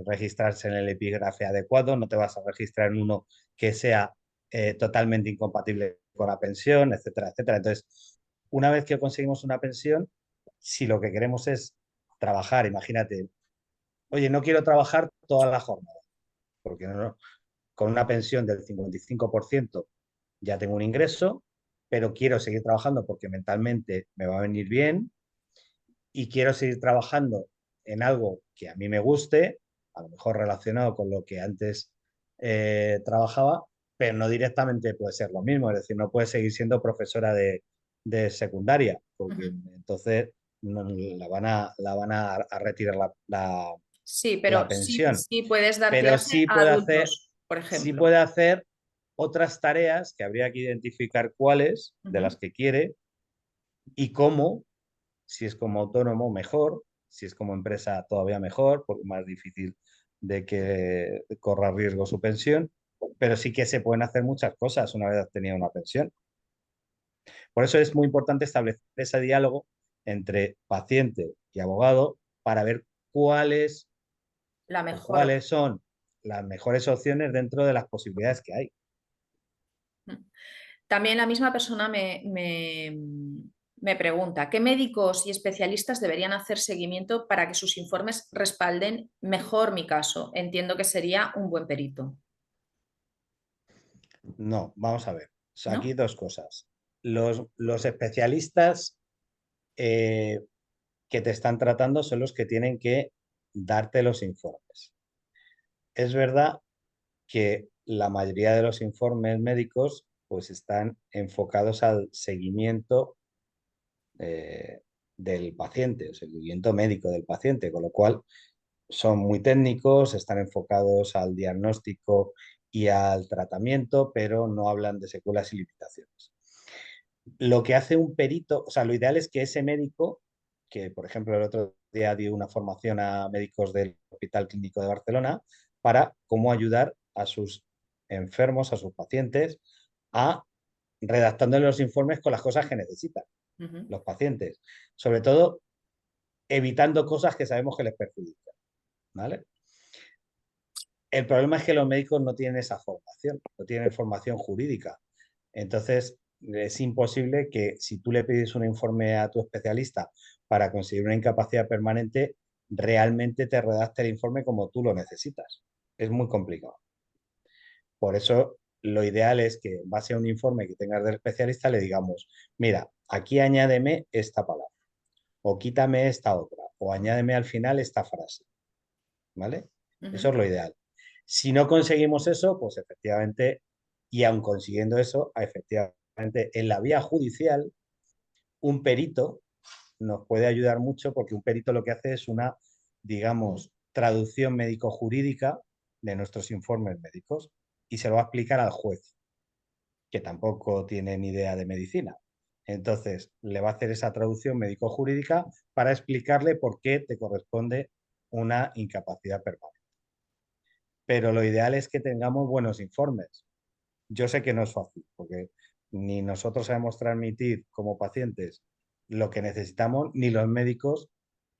registrarse en el epígrafe adecuado, no te vas a registrar en uno que sea totalmente incompatible con la pensión, etcétera, etcétera. Entonces, una vez que conseguimos una pensión, si lo que queremos es trabajar, imagínate, oye, no quiero trabajar toda la jornada, porque con una pensión del 55% ya tengo un ingreso, pero quiero seguir trabajando porque mentalmente me va a venir bien y quiero seguir trabajando en algo que a mí me guste, a lo mejor relacionado con lo que antes trabajaba, pero no directamente puede ser lo mismo, es decir, no puede seguir siendo profesora de secundaria, porque Ujú. entonces la van a retirar Sí, la pero sí, pensión, sí puedes dar pero clase a adultos, por sí ejemplo. puede hacer otras tareas que habría que identificar cuáles de Ujú. las que quiere y cómo. Si es como autónomo, mejor. Si es como empresa, todavía mejor, porque es más difícil de que corra riesgo su pensión. Pero sí que se pueden hacer muchas cosas una vez obtenida una pensión. Por eso es muy importante establecer ese diálogo entre paciente y abogado para ver cuáles La o mejor cuáles opción. son las mejores opciones dentro de las posibilidades que hay. También la misma persona me pregunta, ¿qué médicos y especialistas deberían hacer seguimiento para que sus informes respalden mejor mi caso? Entiendo que sería un buen perito, No, vamos a ver. O sea, aquí ¿no? dos cosas. Los especialistas eh, que te están tratando son los que tienen que darte los informes. Es verdad que la mayoría de los informes médicos pues están enfocados al seguimiento del paciente, o seguimiento médico del paciente, con lo cual son muy técnicos, están enfocados al diagnóstico y al tratamiento, pero no hablan de secuelas y limitaciones. Lo que hace un perito, o sea, lo ideal es que ese médico, que por ejemplo el otro día dio una formación a médicos del Hospital Clínico de Barcelona para cómo ayudar a sus enfermos, a sus pacientes, a redactándole los informes con las cosas que necesitan Ujú. los pacientes. Sobre todo, evitando cosas que sabemos que les perjudican, ¿vale? El problema es que los médicos no tienen esa formación, no tienen formación jurídica. Entonces, es imposible que si tú le pides un informe a tu especialista para conseguir una incapacidad permanente, realmente te redacte el informe como tú lo necesitas. Es muy complicado. Por eso, lo ideal es que, en base a un informe que tengas del especialista, le digamos, mira, aquí añádeme esta palabra, o quítame esta otra, o añádeme al final esta frase, ¿vale? Eso Ujú. es lo ideal. Si no conseguimos eso, pues efectivamente, y aun consiguiendo eso, efectivamente, en la vía judicial, un perito nos puede ayudar mucho porque un perito lo que hace es una, digamos, traducción médico-jurídica de nuestros informes médicos y se lo va a explicar al juez, que tampoco tiene ni idea de medicina. Entonces, le va a hacer esa traducción médico-jurídica para explicarle por qué te corresponde una incapacidad permanente. Pero lo ideal es que tengamos buenos informes, yo sé que no es fácil, porque ni nosotros sabemos transmitir como pacientes lo que necesitamos, ni los médicos,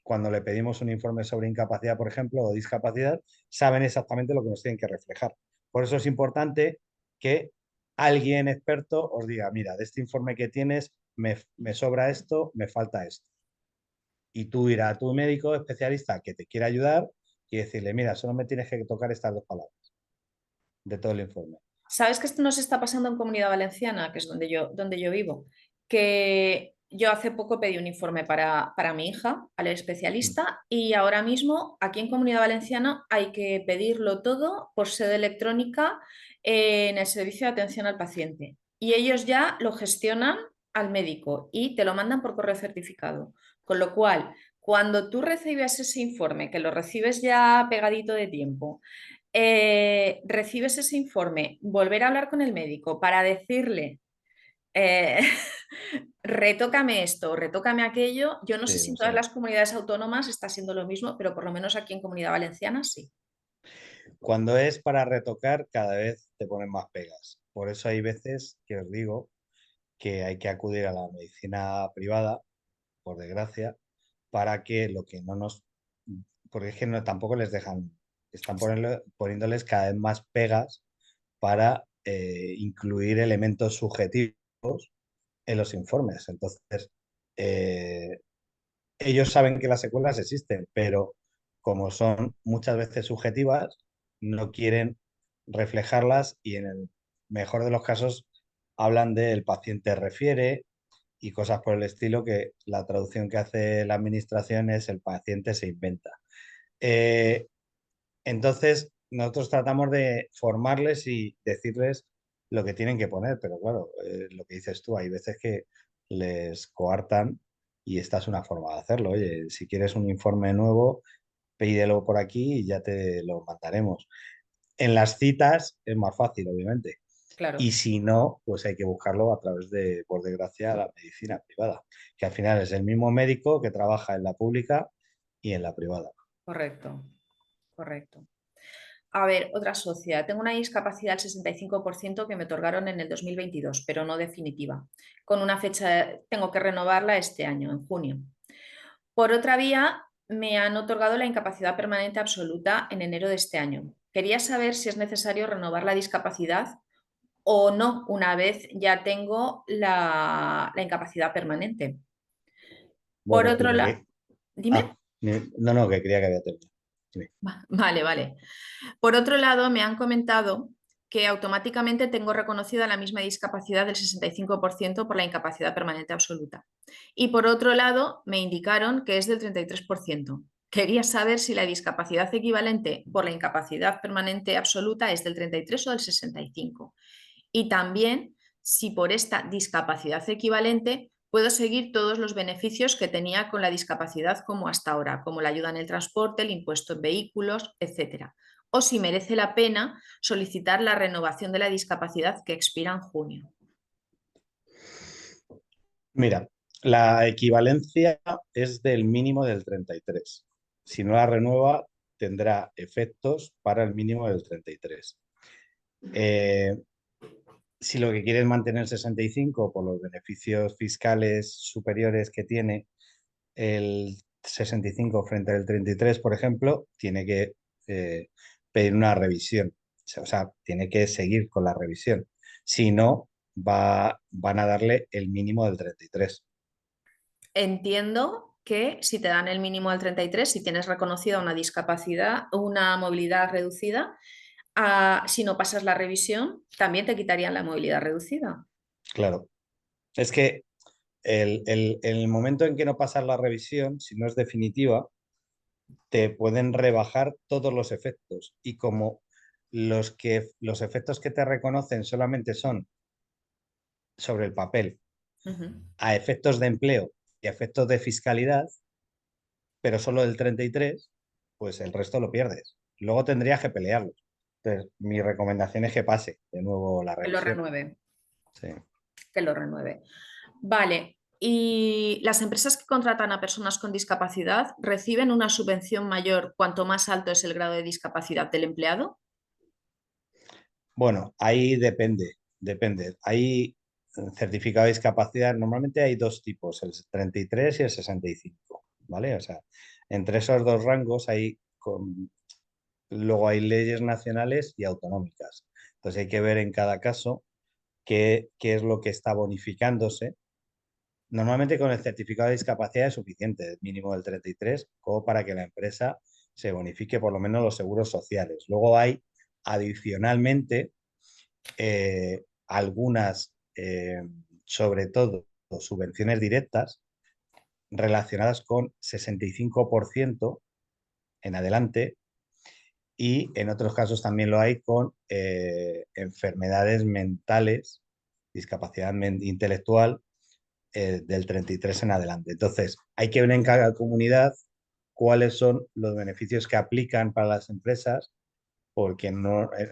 cuando le pedimos un informe sobre incapacidad, por ejemplo, o discapacidad, saben exactamente lo que nos tienen que reflejar. Por eso es importante que alguien experto os diga, mira, de este informe que tienes, me sobra esto, me falta esto. Y tú ir a tu médico especialista que te quiera ayudar y decirle, mira, solo me tienes que tocar estas dos palabras de todo el informe. ¿Sabes que esto nos está pasando en Comunidad Valenciana, que es donde yo vivo? Que yo hace poco pedí un informe para mi hija al especialista y ahora mismo aquí en Comunidad Valenciana hay que pedirlo todo por sede electrónica en el servicio de atención al paciente. Y ellos ya lo gestionan al médico y te lo mandan por correo certificado. Con lo cual, cuando tú recibes ese informe, que lo recibes ya pegadito de tiempo, recibes ese informe, volver a hablar con el médico para decirle, eh, retócame esto, retócame aquello. Yo no sé Sí, si lo en todas sé. las comunidades autónomas está siendo lo mismo, pero por lo menos aquí en Comunidad Valenciana sí. Cuando es para retocar, cada vez te ponen más pegas. Por eso hay veces que os digo que hay que acudir a la medicina privada, por desgracia, para que lo que no nos... Porque es que no, tampoco les dejan, están poniéndoles cada vez más pegas para incluir elementos subjetivos en los informes. Entonces, eh, ellos saben que las secuelas existen, pero como son muchas veces subjetivas, no quieren reflejarlas y en el mejor de los casos hablan de el paciente refiere y cosas por el estilo que la traducción que hace la administración es el paciente se inventa. Eh, entonces, nosotros tratamos de formarles y decirles lo que tienen que poner, pero claro, lo que dices tú, hay veces que les coartan y esta es una forma de hacerlo. Oye, si quieres un informe nuevo, pídelo por aquí y ya te lo mandaremos. En las citas es más fácil, obviamente. Claro, Y si no, pues hay que buscarlo a través de, por desgracia, la medicina privada, que al final es el mismo médico que trabaja en la pública y en la privada. correcto, correcto. A ver, otra sociedad. Tengo una discapacidad del 65% que me otorgaron en el 2022, pero no definitiva. Con una fecha, tengo que renovarla este año, en junio. Por otra vía, me han otorgado la incapacidad permanente absoluta en enero de este año. Quería saber si es necesario renovar la discapacidad o no, una vez ya tengo la incapacidad permanente. Por Bueno, otro lado, Ah, dime. no, no, que creía que había terminado. Dime. Vale, vale. Por otro lado, me han comentado que automáticamente tengo reconocida la misma discapacidad del 65% por la incapacidad permanente absoluta. Y por otro lado, me indicaron que es del 33%. Quería saber si la discapacidad equivalente por la incapacidad permanente absoluta es del 33 o del 65. Y también si por esta discapacidad equivalente puedo seguir todos los beneficios que tenía con la discapacidad como hasta ahora, como la ayuda en el transporte, el impuesto en vehículos, etcétera. O si merece la pena solicitar la renovación de la discapacidad que expira en junio. Mira, la equivalencia es del mínimo del 33. Si no la renueva, tendrá efectos para el mínimo del 33. Eh, si lo que quiere es mantener el 65 por los beneficios fiscales superiores que tiene el 65 frente al 33, por ejemplo, tiene que pedir una revisión. O sea, tiene que seguir con la revisión. Si no, van a darle el mínimo del 33. Entiendo que si te dan el mínimo del 33, si tienes reconocida una discapacidad, una movilidad reducida, si no pasas la revisión, también te quitarían la movilidad reducida. Claro. Es que el momento en que no pasas la revisión, si no es definitiva, te pueden rebajar todos los efectos. Y como los efectos que te reconocen solamente son sobre el papel, Ujú. a efectos de empleo y a efectos de fiscalidad, pero solo del 33, pues el resto lo pierdes. Luego tendrías que pelearlo. Entonces, mi recomendación es que pase de nuevo la Que lo revisión. renueve, Sí. que lo renueve. Vale, y las empresas que contratan a personas con discapacidad reciben una subvención mayor cuanto más alto es el grado de discapacidad del empleado. Bueno, ahí depende. depende. Hay certificado de discapacidad, normalmente hay dos tipos, el 33 y el 65, ¿vale? O sea, entre esos dos rangos luego hay leyes nacionales y autonómicas. Entonces hay que ver en cada caso qué es lo que está bonificándose. Normalmente con el certificado de discapacidad es suficiente, el mínimo del 33, como para que la empresa se bonifique por lo menos los seguros sociales. Luego hay adicionalmente algunas, sobre todo, subvenciones directas relacionadas con 65% en adelante, y en otros casos también lo hay con enfermedades mentales, discapacidad intelectual, del 33 en adelante. Entonces, hay que ver en cada comunidad cuáles son los beneficios que aplican para las empresas, porque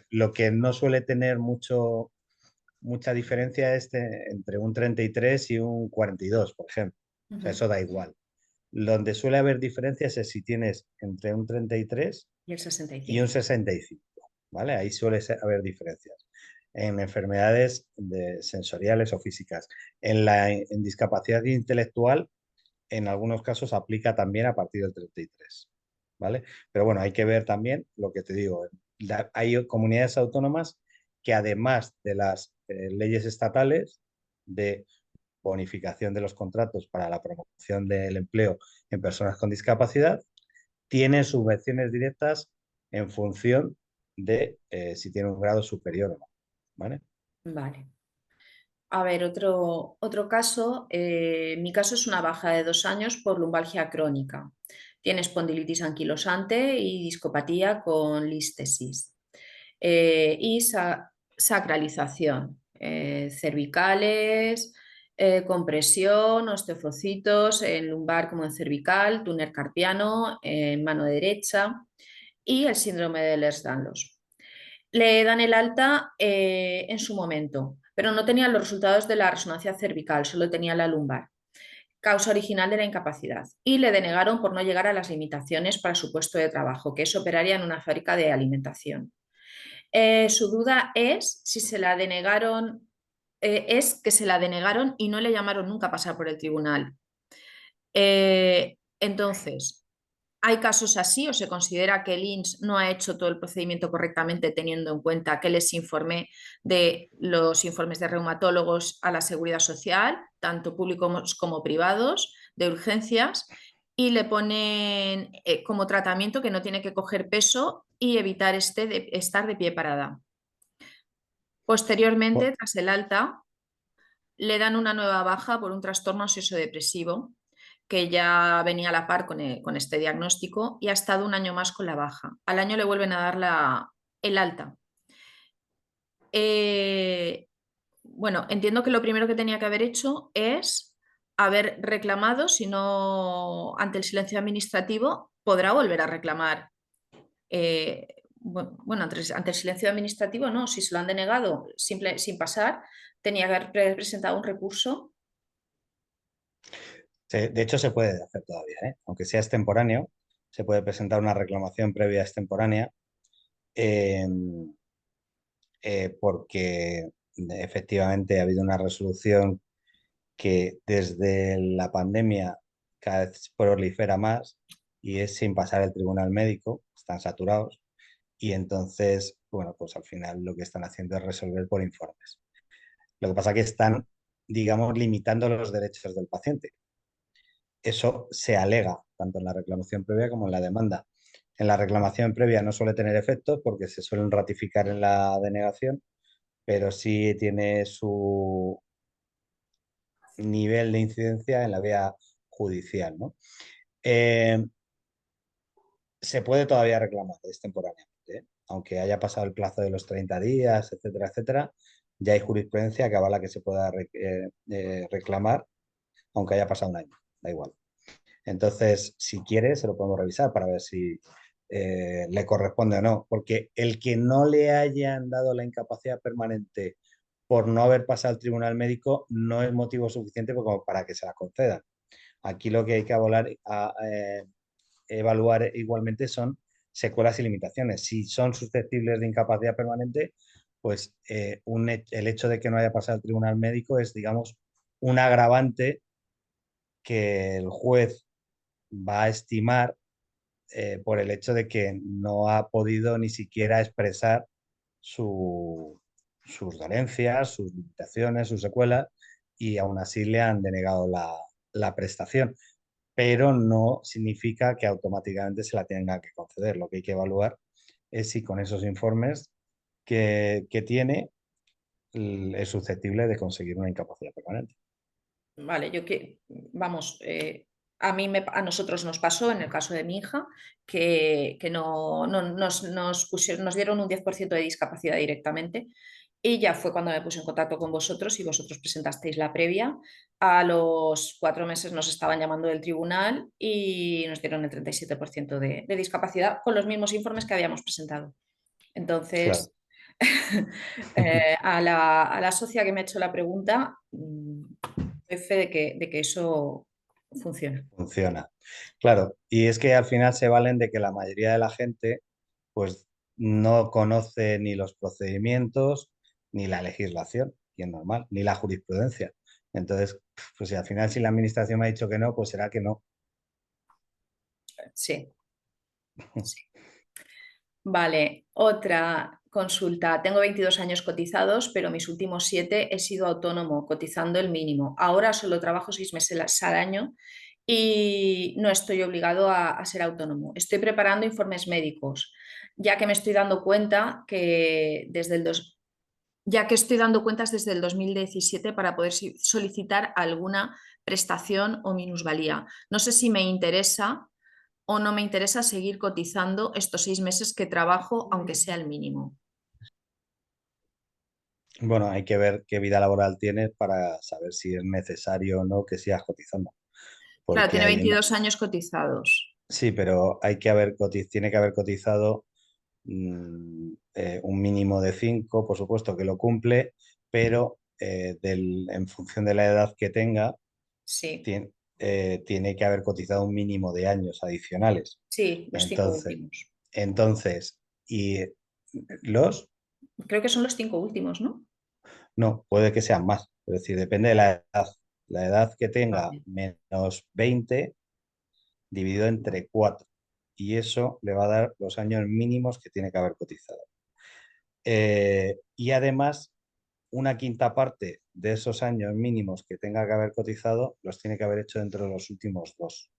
lo que no suele tener mucha diferencia es entre un 33 y un 42, por ejemplo. O sea, Ujú. eso da igual. Donde suele haber diferencias es si tienes entre un 33 Y el y un 65. 65, ¿vale? Ahí suele haber diferencias. En enfermedades sensoriales o físicas. En discapacidad intelectual, en algunos casos aplica también a partir del 33, ¿vale? Pero bueno, hay que ver también lo que te digo. Hay comunidades autónomas que además de las leyes estatales de bonificación de los contratos para la promoción del empleo en personas con discapacidad, tienen subvenciones directas en función de si tiene un grado superior o no, ¿vale? Vale. A ver, otro caso. Mi caso es una baja de 2 años por lumbalgia crónica. Tiene espondilitis anquilosante y discopatía con lístesis. Y sacralización, cervicales, compresión, osteofocitos en lumbar como en cervical, túnel carpiano en mano derecha y el síndrome de Ehlers-Danlos. Le dan el alta en su momento, pero no tenían los resultados de la resonancia cervical, solo tenía la lumbar, causa original de la incapacidad, y le denegaron por no llegar a las limitaciones para su puesto de trabajo, que es operaria en una fábrica de alimentación. Su duda es si se la denegaron, es que se la denegaron y no le llamaron nunca a pasar por el tribunal. Entonces, ¿hay casos así o se considera que el INS no ha hecho todo el procedimiento correctamente teniendo en cuenta que les informé de los informes de reumatólogos a la seguridad social, tanto públicos como privados, de urgencias, y le ponen como tratamiento que no tiene que coger peso y evitar estar de pie parada? Bueno, Posteriormente, tras el alta, le dan una nueva baja por un trastorno ansioso-depresivo que ya venía a la par con este diagnóstico y ha estado un año más con la baja. Al año le vuelven a dar el alta. Bueno, entiendo que lo primero que tenía que haber hecho es haber reclamado, si no ante el silencio administrativo, podrá volver a reclamar. Bueno, ante el silencio administrativo no, si se lo han denegado sin pasar, tenía que haber presentado un recurso. de hecho, se puede hacer todavía, ¿eh? Aunque sea extemporáneo, se puede presentar una reclamación previa extemporánea, eh, porque efectivamente ha habido una resolución que desde la pandemia cada vez prolifera más, y es sin pasar el tribunal médico, están saturados, y entonces, bueno, pues al final lo que están haciendo es resolver por informes. Lo que pasa es que están, digamos, limitando los derechos del paciente. Eso se alega tanto en la reclamación previa como en la demanda. En la reclamación previa no suele tener efectos porque se suelen ratificar en la denegación, pero sí tiene su nivel de incidencia en la vía judicial, ¿no? Eh, Se puede todavía reclamar extemporáneamente, ¿eh? Aunque haya pasado el plazo de los 30 días, etcétera, etcétera, ya hay jurisprudencia que avala que se pueda reclamar, aunque haya pasado un año, da igual. Entonces, si quiere, se lo podemos revisar para ver si le corresponde o no, porque el que no le hayan dado la incapacidad permanente por no haber pasado al tribunal médico no es motivo suficiente como para que se la concedan. Aquí lo que hay que evaluar igualmente son secuelas y limitaciones. Si son susceptibles de incapacidad permanente, pues el hecho de que no haya pasado al tribunal médico es, digamos, un agravante que el juez va a estimar por el hecho de que no ha podido ni siquiera expresar sus dolencias, sus limitaciones, sus secuelas, y aún así le han denegado la prestación. Pero no significa que automáticamente se la tenga que conceder. Lo que hay que evaluar es si con esos informes que tiene es susceptible de conseguir una incapacidad permanente. Vale, vamos, a nosotros nos pasó en el caso de mi hija que nos dieron un 10% de discapacidad directamente, y ya fue cuando me puse en contacto con vosotros y vosotros presentasteis la previa. A los 4 meses nos estaban llamando del tribunal y nos dieron el 37% de discapacidad con los mismos informes que habíamos presentado. Claro. Entonces, a la socia que me ha hecho la pregunta, doy fe de que eso funciona. Funciona. Claro, y es que al final se valen de que la mayoría de la gente pues no conoce ni los procedimientos, ni la legislación, y es normal, ni la jurisprudencia. Entonces, pues si al final si la administración me ha dicho que no, pues será que no. Sí, sí. Vale, otra consulta. Tengo 22 años cotizados, pero mis últimos 7 he sido autónomo, cotizando el mínimo. Ahora solo trabajo 6 meses al año y no estoy obligado a ser autónomo. Estoy preparando informes médicos, ya que me estoy dando cuenta que ya que estoy dando cuentas desde el 2017 para poder solicitar alguna prestación o minusvalía. No sé si me interesa o no me interesa seguir cotizando estos 6 meses que trabajo, aunque sea el mínimo. Bueno, hay que ver qué vida laboral tienes para saber si es necesario o no que sigas cotizando. Claro, Porque tiene hay una... 22 años cotizados. Sí, pero tiene que haber cotizado un mínimo de 5, por supuesto que lo cumple, pero en función de la edad que tenga, Sí, tiene que haber cotizado un mínimo de años adicionales. sí, los 5 Entonces, últimos. entonces, y los, Creo que son los 5 últimos, ¿no? no, puede que sean más. Es decir, depende de la edad. La edad que tenga Vale. menos 20 dividido entre 4. Y eso le va a dar los años mínimos que tiene que haber cotizado. Y además, una quinta parte de esos años mínimos que tenga que haber cotizado los tiene que haber hecho dentro de los últimos 2.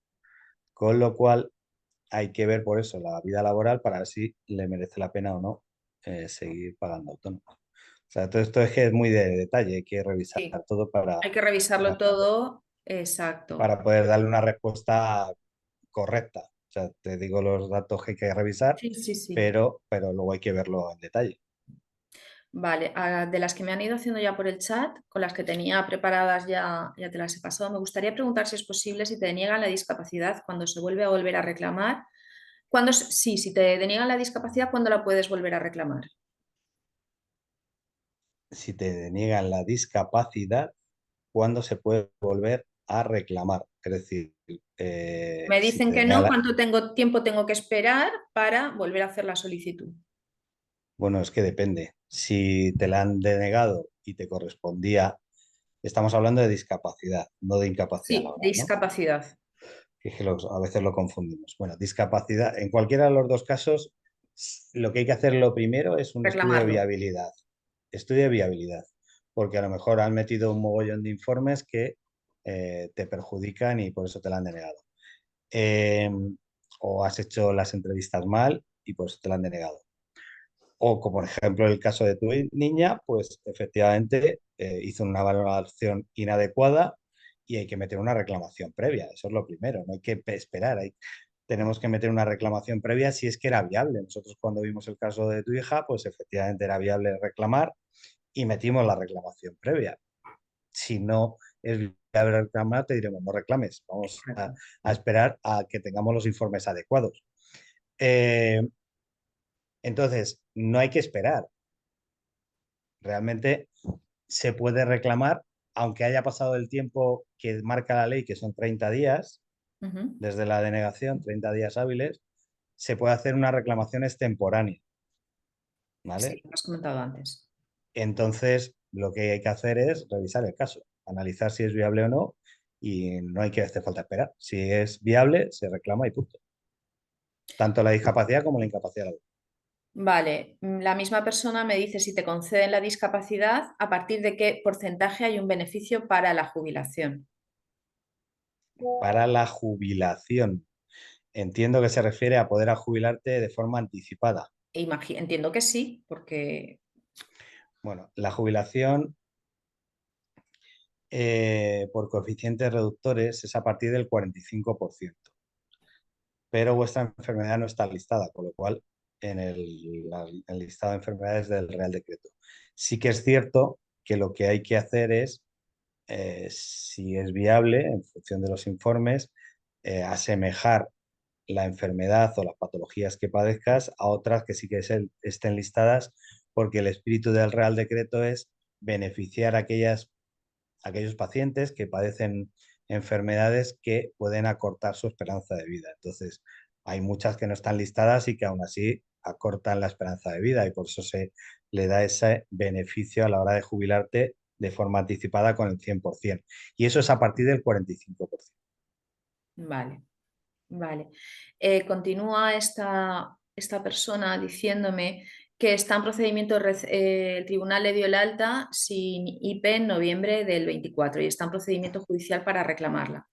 Con lo cual, hay que ver por eso la vida laboral para ver si le merece la pena o no seguir pagando autónomo. O sea, todo esto es que es muy de detalle, hay que revisar Sí, todo hay que revisarlo para, todo. Exacto. para poder darle una respuesta correcta. O sea, te digo los datos que hay que revisar, Sí, sí, sí. pero luego hay que verlo en detalle. Vale, de las que me han ido haciendo ya por el chat, con las que tenía preparadas ya te las he pasado. Me gustaría preguntar si es posible si te deniegan la discapacidad cuando se vuelve a volver a reclamar. Sí, si te deniegan la discapacidad, ¿cuándo la puedes volver a reclamar? Si te deniegan la discapacidad, ¿cuándo se puede volver a reclamar? Es decir, Me si dicen te que deniegan no, ¿cuánto tiempo tengo que esperar para volver a hacer la solicitud? Bueno, es que depende. Si te la han denegado y te correspondía, estamos hablando de discapacidad, no de incapacidad Sí, laboral, ¿no? discapacidad. Que es que a veces lo confundimos. Bueno, discapacidad, en cualquiera de los dos casos, lo que hay que hacer lo primero es un estudio de Reclamarlo. viabilidad. Estudio de viabilidad, porque a lo mejor han metido un mogollón de informes que te perjudican y por eso te la han denegado. Eh, o has hecho las entrevistas mal y por eso te la han denegado. O como por ejemplo el caso de tu niña, pues efectivamente hizo una valoración inadecuada y hay que meter una reclamación previa. Eso es lo primero, no hay que esperar. Tenemos que meter una reclamación previa si es que era viable. Nosotros cuando vimos el caso de tu hija, pues efectivamente era viable reclamar y metimos la reclamación previa. Si no es viable reclamar, te diremos no reclames. Vamos Exacto. a esperar a que tengamos los informes adecuados. Eh, entonces, no hay que esperar. Realmente se puede reclamar, aunque haya pasado el tiempo que marca la ley, que son 30 días, Ujú. desde la denegación, 30 días hábiles, se puede hacer una reclamación extemporánea, Sí, ¿vale? lo has comentado antes. Entonces, lo que hay que hacer es revisar el caso, analizar si es viable o no y no hay que hacer falta esperar. Si es viable, se reclama y punto. Tanto la discapacidad como la incapacidad laboral. Vale, la misma persona me dice si te conceden la discapacidad, a partir de qué porcentaje hay un beneficio para la jubilación. Para la jubilación, entiendo que se refiere a poder jubilarte de forma anticipada. Entiendo que sí, porque Bueno, la jubilación por coeficientes reductores es a partir del 45%, pero vuestra enfermedad no está listada, con lo cual en el listado de enfermedades del Real Decreto. Sí que es cierto que lo que hay que hacer es, si es viable, en función de los informes, asemejar la enfermedad o las patologías que padezcas a otras que sí que estén listadas, porque el espíritu del Real Decreto es beneficiar a aquellos pacientes que padecen enfermedades que pueden acortar su esperanza de vida. Entonces, hay muchas que no están listadas y que aún así acortan la esperanza de vida y por eso se le da ese beneficio a la hora de jubilarte de forma anticipada con el 100%. Y eso es a partir del 45%. vale, vale. Continúa esta persona diciéndome que está en procedimiento, el tribunal le dio el alta sin IP en noviembre del 24 y está en procedimiento judicial para reclamarla.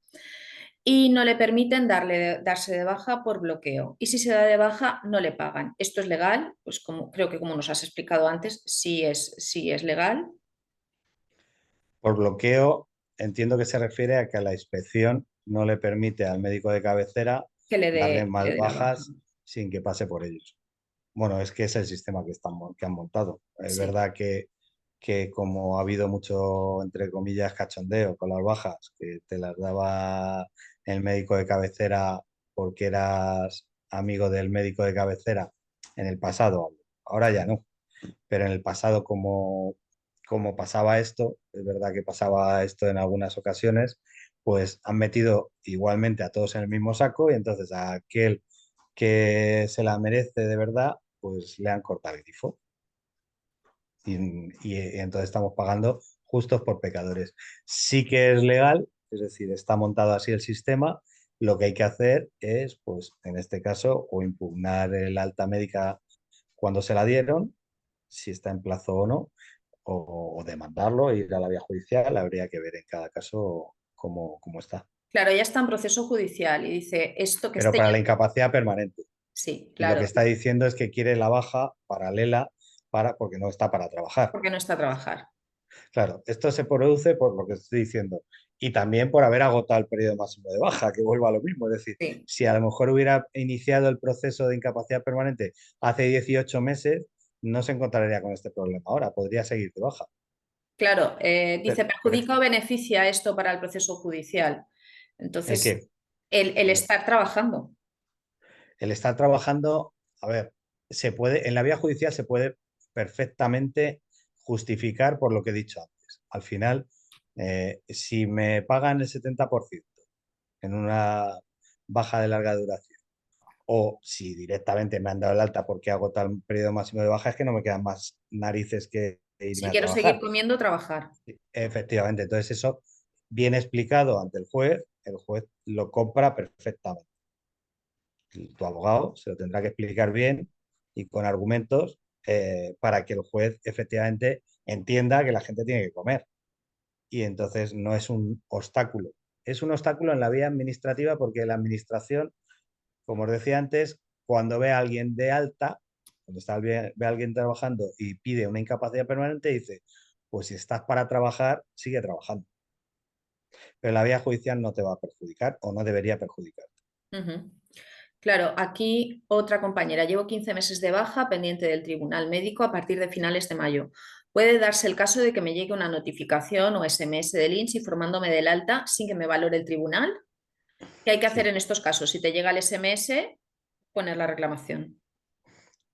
Y no le permiten darse de baja por bloqueo. Y si se da de baja, no le pagan. ¿Esto es legal? Pues creo que como nos has explicado antes, sí es legal. Por bloqueo, entiendo que se refiere a que la inspección no le permite al médico de cabecera Que le dé, darle que le más dé la baja. bajas sin que pase por ellos. Bueno, es que es el sistema que han montado. Es Sí. verdad que como ha habido mucho, entre comillas, cachondeo con las bajas, que te las daba el médico de cabecera porque eras amigo del médico de cabecera en el pasado, ahora ya no, pero en el pasado como pasaba esto, es verdad que pasaba esto en algunas ocasiones, pues han metido igualmente a todos en el mismo saco y entonces a aquel que se la merece de verdad, pues le han cortado el grifo. Y entonces estamos pagando justos por pecadores. Sí que es legal, es decir, está montado así el sistema. Lo que hay que hacer es, pues en este caso, o impugnar el alta médica cuando se la dieron, si está en plazo o no, o demandarlo, ir a la vía judicial. Habría que ver en cada caso cómo está. Claro, ya está en proceso judicial y dice esto que Pero esté para la ya. incapacidad permanente. Sí, Y lo que claro, está diciendo es que quiere la baja paralela porque no está para trabajar. porque no está a trabajar. Claro, esto se produce por lo que estoy diciendo y también por haber agotado el periodo máximo de baja, que vuelva a lo mismo. Es decir, Sí, si a lo mejor hubiera iniciado el proceso de incapacidad permanente hace 18 meses, no se encontraría con este problema ahora, podría seguir de baja. claro, dice, Pero ¿perjudica o beneficia esto para el proceso judicial? el Entonces, que el estar trabajando. el estar trabajando, a ver, en la vía judicial se puede perfectamente justificar por lo que he dicho antes. Al final, si me pagan el 70% en una baja de larga duración, o si directamente me han dado el alta porque hago tal periodo máximo de baja, es que no me quedan más narices que irme Si a quiero seguir trabajar. comiendo, trabajar. Efectivamente, entonces eso bien explicado ante el juez lo compra perfectamente. Tu abogado se lo tendrá que explicar bien y con argumentos para que el juez efectivamente entienda que la gente tiene que comer. Y entonces no es un obstáculo. Es un obstáculo en la vía administrativa porque la administración, como os decía antes, cuando ve a alguien de alta, ve a alguien trabajando y pide una incapacidad permanente, dice, pues si estás para trabajar, sigue trabajando. Pero la vía judicial no te va a perjudicar o no debería perjudicar. Ujú. Claro, aquí otra compañera. Llevo 15 meses de baja pendiente del tribunal médico a partir de finales de mayo. Puede darse el caso de que me llegue una notificación o SMS del INSS informándome del alta sin que me valore el tribunal. ¿Qué hay que hacer Sí. en estos casos? Si te llega el SMS, poner la reclamación.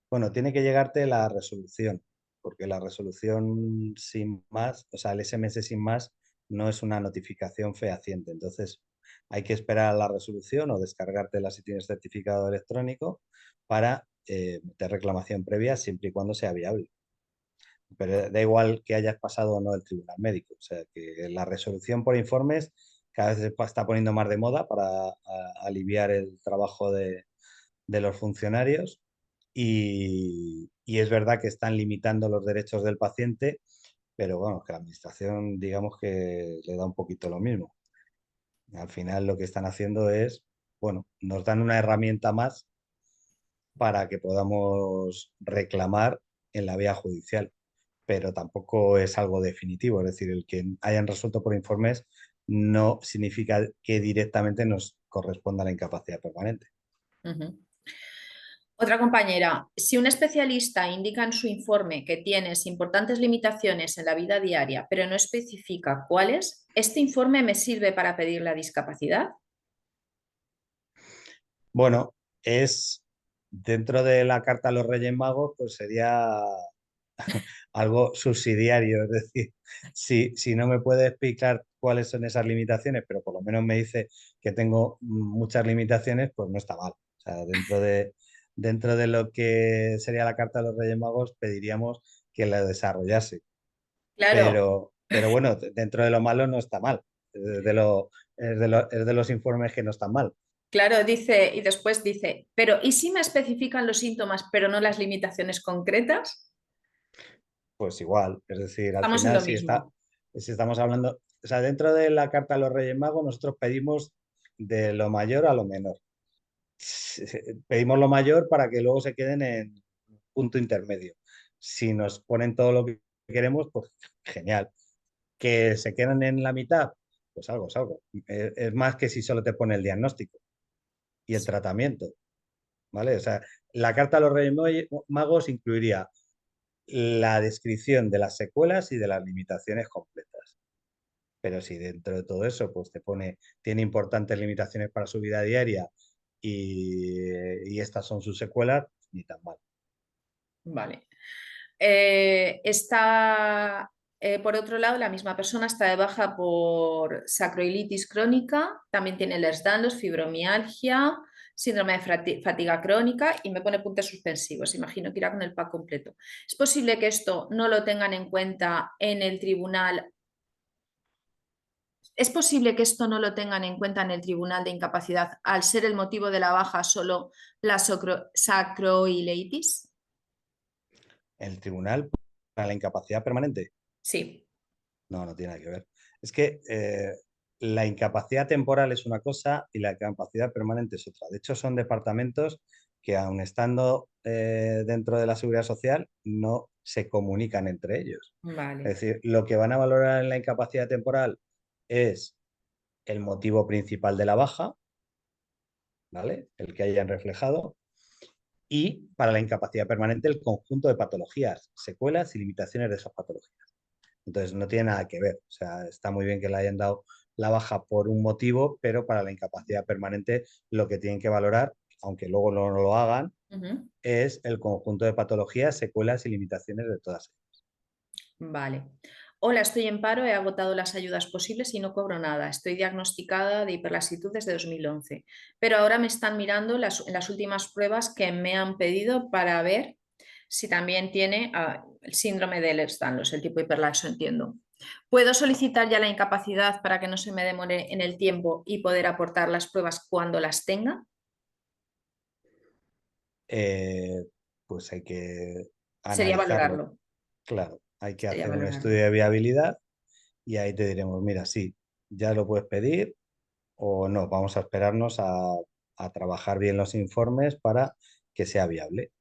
Bueno, tiene que llegarte la resolución, porque la resolución sin más, o sea, el SMS sin más, no es una notificación fehaciente. Entonces, hay que esperar a la resolución o descargártela si tienes certificado electrónico para meter reclamación previa siempre y cuando sea viable. pero da igual que hayas pasado o no el tribunal médico. O sea, que la resolución por informes cada vez se está poniendo más de moda para aliviar el trabajo de los funcionarios y es verdad que están limitando los derechos del paciente, pero bueno, que la administración digamos que le da un poquito lo mismo. Al final lo que están haciendo es, bueno, nos dan una herramienta más para que podamos reclamar en la vía judicial, pero tampoco es algo definitivo. Es decir, el que hayan resuelto por informes no significa que directamente nos corresponda la incapacidad permanente. Ujú. Otra compañera, si un especialista indica en su informe que tienes importantes limitaciones en la vida diaria, pero no especifica cuáles, ¿este informe me sirve para pedir la discapacidad? Bueno, es dentro de la carta a los Reyes Magos, pues sería algo subsidiario. Es decir, si no me puede explicar cuáles son esas limitaciones, pero por lo menos me dice que tengo muchas limitaciones, pues no está mal. O sea, dentro de lo que sería la carta de los Reyes Magos, pediríamos que la desarrollase. Claro, Pero bueno, dentro de lo malo no está mal. Es de los informes que no están mal. claro, dice, y después dice, pero ¿y si me especifican los síntomas, pero no las limitaciones concretas? Pues igual, es decir, al Estamos en final lo mismo. si estamos hablando, o sea, dentro de la carta a los Reyes Magos nosotros pedimos de lo mayor a lo menor. Pedimos lo mayor para que luego se queden en punto intermedio. Si nos ponen todo lo que queremos, pues genial. Que se queden en la mitad, pues algo es algo. Es más que si solo te pone el diagnóstico y el tratamiento, ¿vale? O sea, la carta a los Reyes Magos incluiría la descripción de las secuelas y de las limitaciones completas. Pero si dentro de todo eso pues te pone, tiene importantes limitaciones para su vida diaria y estas son sus secuelas, ni tan mal. Vale. Por otro lado, la misma persona está de baja por sacroilitis crónica, también tiene Ehlers-Danlos, fibromialgia, síndrome de fatiga crónica y me pone puntos suspensivos. Imagino que irá con el pack completo. ¿Es posible que esto no lo tengan en cuenta en el tribunal? ¿Es posible que esto no lo tengan en cuenta en el tribunal de incapacidad al ser el motivo de la baja solo la sacroileitis? El tribunal para la incapacidad permanente, Sí. no tiene nada que ver. Es que la incapacidad temporal es una cosa y la incapacidad permanente es otra. De hecho, son departamentos que aun estando dentro de la seguridad social no se comunican entre ellos. Vale. Es decir, lo que van a valorar en la incapacidad temporal es el motivo principal de la baja, ¿vale? El que hayan reflejado, y para la incapacidad permanente el conjunto de patologías, secuelas y limitaciones de esas patologías. Entonces no tiene nada que ver. O sea, está muy bien que le hayan dado la baja por un motivo, pero para la incapacidad permanente lo que tienen que valorar, aunque luego no lo hagan, Ujú. es el conjunto de patologías, secuelas y limitaciones de todas ellas. Vale. Hola, estoy en paro, he agotado las ayudas posibles y no cobro nada. Estoy diagnosticada de hiperlasitud desde 2011, pero ahora me están mirando en las últimas pruebas que me han pedido para ver si también tiene el síndrome de Ehlers-Danlos, el tipo hiperlaxo, entiendo. ¿Puedo solicitar ya la incapacidad para que no se me demore en el tiempo y poder aportar las pruebas cuando las tenga? Eh, pues hay que Sería analizarlo. valorarlo. Claro, hay que Sería hacer un valorarlo. estudio de viabilidad y ahí te diremos, mira, sí, ya lo puedes pedir o no, vamos a esperarnos a trabajar bien los informes para que sea viable.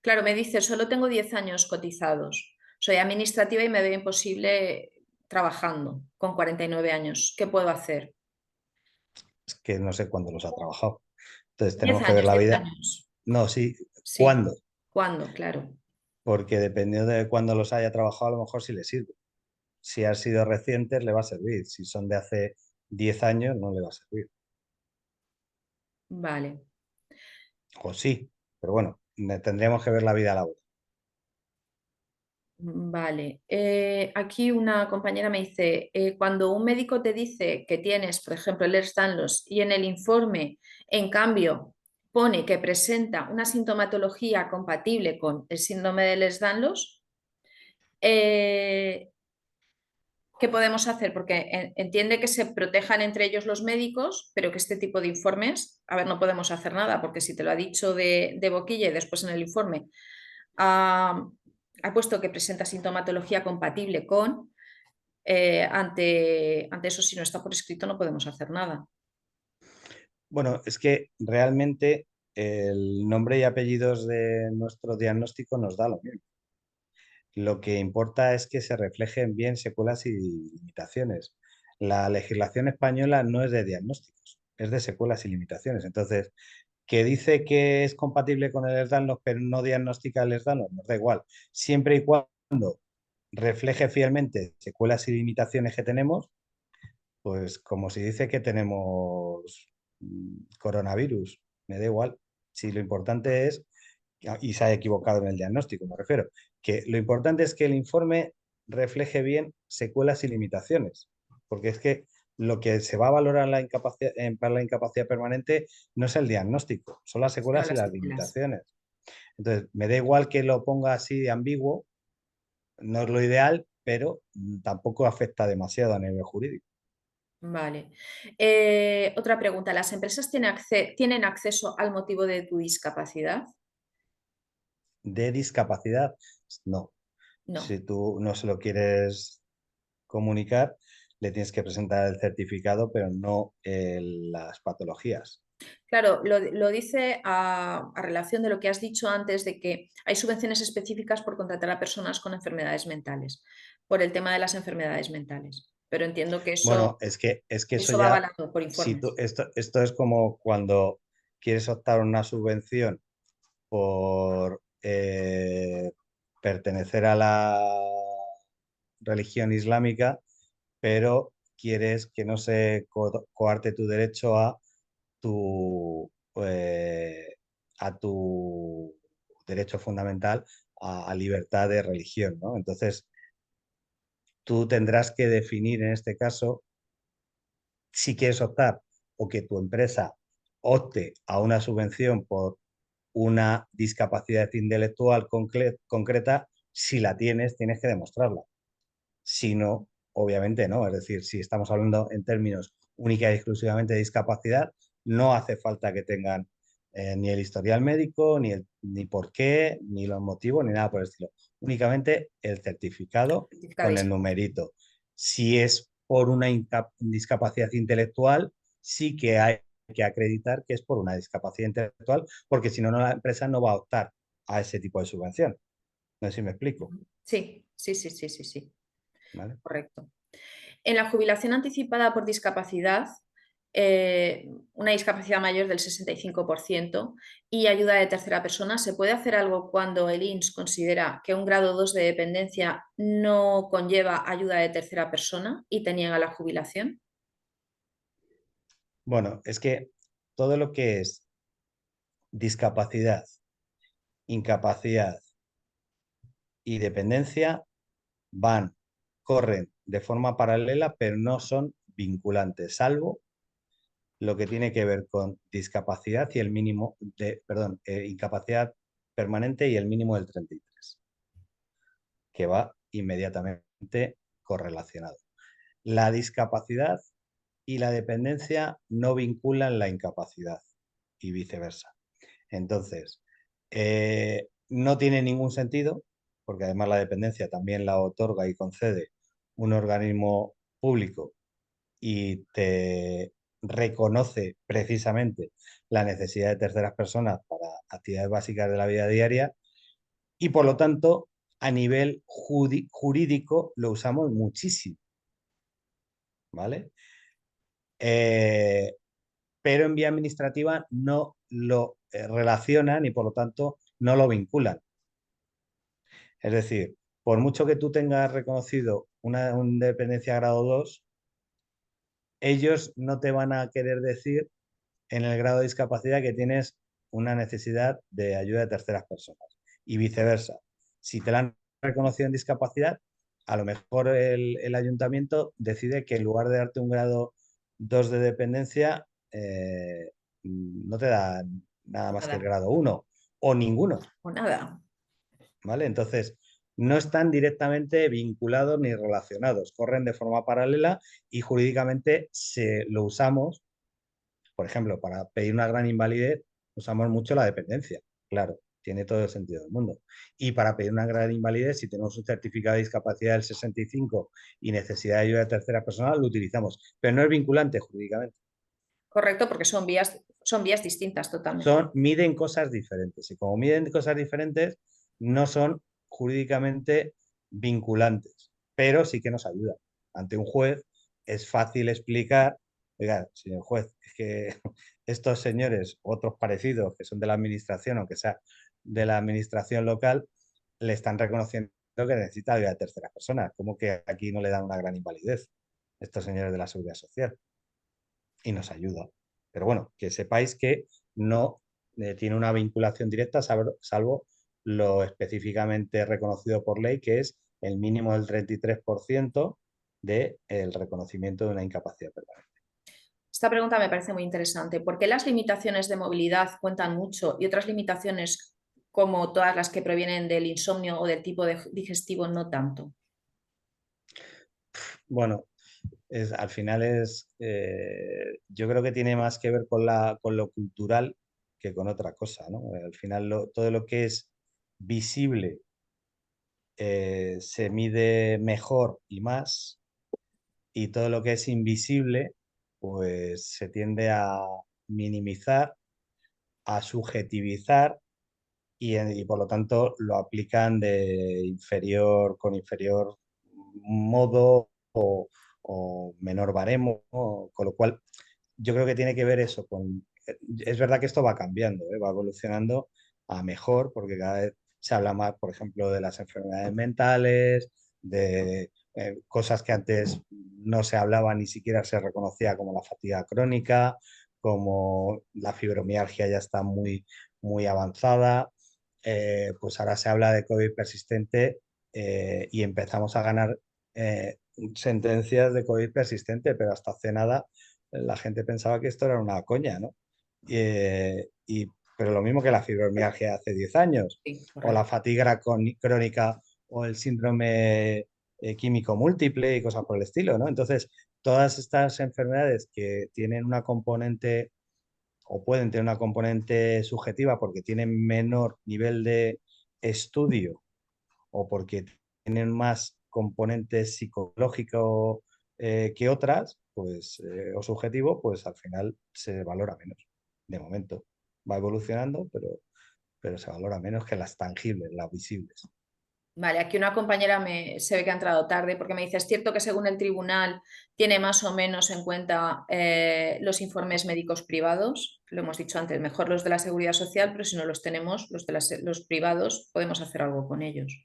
Claro, me dice, solo tengo 10 años cotizados. Soy administrativa y me veo imposible trabajando con 49 años. ¿Qué puedo hacer? Es que no sé cuándo los ha trabajado. Entonces 10 tenemos que ver años, la 10 vida. años. No, sí, Sí. ¿cuándo? ¿Cuándo? Claro. Porque dependiendo de cuándo los haya trabajado, a lo mejor sí le sirve. Si han sido recientes, le va a servir. Si son de hace 10 años, no le va a servir. Vale. O sí, pero bueno, tendríamos que ver la vida laboral. Vale. Aquí una compañera me dice, cuando un médico te dice que tienes, por ejemplo, el Ehlers-Danlos y en el informe, en cambio, pone que presenta una sintomatología compatible con el síndrome de Ehlers-Danlos, Eh, ¿Qué podemos hacer? Porque entiende que se protejan entre ellos los médicos, pero que este tipo de informes, a ver, no podemos hacer nada, porque si te lo ha dicho de boquilla y después en el informe ha puesto que presenta sintomatología compatible con, ante eso, si no está por escrito, no podemos hacer nada. Bueno, es que realmente el nombre y apellidos de nuestro diagnóstico nos da lo mismo. Lo que importa es que se reflejen bien secuelas y limitaciones. La legislación española no es de diagnósticos, es de secuelas y limitaciones. Entonces, que dice que es compatible con el Ehlers-Danlos, pero no diagnostica el Ehlers-Danlos, nos da igual. Siempre y cuando refleje fielmente secuelas y limitaciones que tenemos, pues como si dice que tenemos coronavirus, me da igual. Si lo importante es, y se ha equivocado en el diagnóstico, me refiero, que lo importante es que el informe refleje bien secuelas y limitaciones, porque es que lo que se va a valorar en para la incapacidad permanente no es el diagnóstico, son las Sino secuelas y las las secuelas. limitaciones. Entonces, me da igual que lo ponga así de ambiguo, no es lo ideal, pero tampoco afecta demasiado a nivel jurídico. Vale. Otra pregunta. ¿Las empresas tienen acceso al motivo de tu discapacidad? De discapacidad, no. No. Si tú no se lo quieres comunicar, le tienes que presentar el certificado, pero no las patologías. Claro, lo dice a relación de lo que has dicho antes de que hay subvenciones específicas por contratar a personas con enfermedades mentales, por el tema de las enfermedades mentales. Pero entiendo que Bueno, es que eso eso va ya, avalado por si tú, informes. esto es como cuando quieres optar a una subvención por pertenecer a la religión islámica, pero quieres que no se coarte tu derecho tu, eh, a tu derecho fundamental a libertad de religión, ¿no? Entonces, tú tendrás que definir en este caso si quieres optar o que tu empresa opte a una subvención por una discapacidad intelectual concreta, si la tienes, tienes que demostrarla. Si no, obviamente no. Es decir, si estamos hablando en términos única y exclusivamente de discapacidad, no hace falta que tengan ni el historial médico, ni por qué, ni los motivos, ni nada por el estilo. Únicamente el certificado Certificado de con el discapacidad. numerito. Si es por una discapacidad intelectual, sí que hay que acreditar que es por una discapacidad intelectual, porque si no, la empresa no va a optar a ese tipo de subvención. No sé si me explico, Sí, sí, sí, sí, sí, sí, ¿vale? correcto. En la jubilación anticipada por discapacidad, una discapacidad mayor del 65% y ayuda de tercera persona, ¿se puede hacer algo cuando el INS considera que un grado 2 de dependencia no conlleva ayuda de tercera persona y te niega la jubilación? Bueno, es que todo lo que es discapacidad, incapacidad y dependencia van, corren de forma paralela, pero no son vinculantes, salvo lo que tiene que ver con discapacidad y el mínimo de, perdón, incapacidad permanente y el mínimo del 33, que va inmediatamente correlacionado. La discapacidad y la dependencia no vinculan la incapacidad y viceversa. Entonces, no tiene ningún sentido, porque además la dependencia también la otorga y concede un organismo público y te reconoce precisamente la necesidad de terceras personas para actividades básicas de la vida diaria y por lo tanto a nivel jurídico lo usamos muchísimo, ¿vale? Eh, pero en vía administrativa no lo relacionan y por lo tanto no lo vinculan. Es decir, por mucho que tú tengas reconocido una dependencia grado 2, ellos no te van a querer decir en el grado de discapacidad que tienes una necesidad de ayuda de terceras personas. Y viceversa. Si te la han reconocido en discapacidad, a lo mejor el ayuntamiento decide que en lugar de darte un grado 2 de dependencia, no te da nada O más que el nada, grado 1 o ninguno, o nada. ¿vale? Entonces, no están directamente vinculados ni relacionados, corren de forma paralela y jurídicamente lo usamos, por ejemplo, para pedir una gran invalidez, usamos mucho la dependencia, claro, tiene todo el sentido del mundo. Y para pedir una gran invalidez, si tenemos un certificado de discapacidad del 65 y necesidad de ayuda de tercera persona, lo utilizamos, pero no es vinculante jurídicamente. Correcto, porque son vías distintas totalmente. Miden cosas diferentes y como miden cosas diferentes, no son jurídicamente vinculantes, pero sí que nos ayudan. Ante un juez es fácil explicar, oiga, señor juez, es que estos señores, otros parecidos que son de la administración, aunque sea de la administración local, le están reconociendo que necesita ayuda de terceras personas. ¿Cómo que aquí no le dan una gran invalidez estos señores de la Seguridad Social? Y nos ayuda. Pero bueno, que sepáis que no tiene una vinculación directa, salvo lo específicamente reconocido por ley, que es el mínimo del 33% del reconocimiento de una incapacidad permanente. Esta pregunta me parece muy interesante. ¿Por qué las limitaciones de movilidad cuentan mucho y otras limitaciones, como todas las que provienen del insomnio o del tipo digestivo, no tanto? Bueno, al final yo creo que tiene más que ver con lo cultural que con otra cosa, ¿no? Al final todo lo que es visible se mide mejor y más, y todo lo que es invisible pues se tiende a minimizar, a subjetivizar y por lo tanto lo aplican de inferior con inferior modo o menor baremo, con lo cual yo creo que tiene que ver eso con... Es verdad que esto va cambiando, va evolucionando a mejor, porque cada vez se habla más, por ejemplo, de las enfermedades mentales, de cosas que antes no se hablaba ni siquiera se reconocía, como la fatiga crónica, como la fibromialgia ya está muy avanzada. Pues ahora se habla de COVID persistente y empezamos a ganar eh, sentencias de COVID persistente, pero hasta hace nada la gente pensaba que esto era una coña, ¿no? Pero lo mismo que la fibromialgia hace 10 años, Sí, o la correcto. fatiga crónica, o el síndrome químico múltiple y cosas por el estilo, ¿no? Entonces, todas estas enfermedades que tienen una componente o pueden tener una componente subjetiva porque tienen menor nivel de estudio o porque tienen más componentes psicológicos que otras, pues, o subjetivo, pues al final se valora menos. De momento va evolucionando, pero se valora menos que las tangibles, las visibles. Vale, aquí una compañera se ve que ha entrado tarde porque me dice, es cierto que según el tribunal tiene más o menos en cuenta los informes médicos privados, lo hemos dicho antes, mejor los de la Seguridad Social, pero si no los tenemos, los privados, podemos hacer algo con ellos.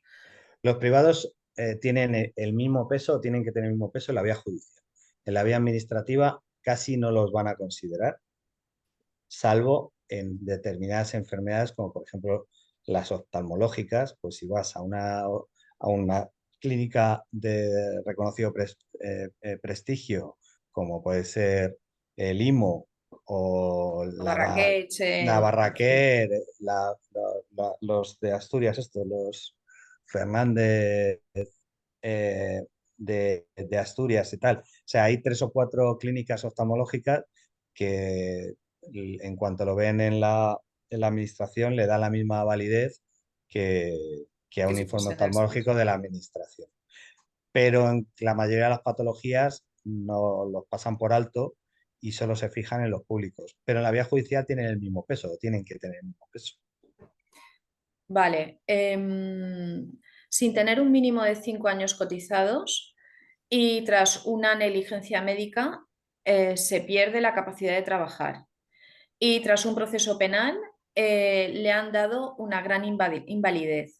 Los privados tienen el mismo peso, tienen que tener el mismo peso en la vía judicial. En la vía administrativa casi no los van a considerar, salvo en determinadas enfermedades, como por ejemplo las oftalmológicas, pues si vas a una clínica de reconocido prestigio, como puede ser el IMO o Sí. Navarraquer, los de Asturias, los Fernández de Asturias y tal. O sea, hay 3 o 4 clínicas oftalmológicas que en cuanto lo ven en la administración le da la misma validez que, que a Que un si informe fuese del servicio. oftalmológico de la administración. Pero en la mayoría de las patologías no los pasan por alto y solo se fijan en los públicos. Pero en la vía judicial tienen el mismo peso, tienen que tener el mismo peso. Vale, sin tener un mínimo de 5 años cotizados y tras una negligencia médica se pierde la capacidad de trabajar. Y tras un proceso penal le han dado una gran invalidez.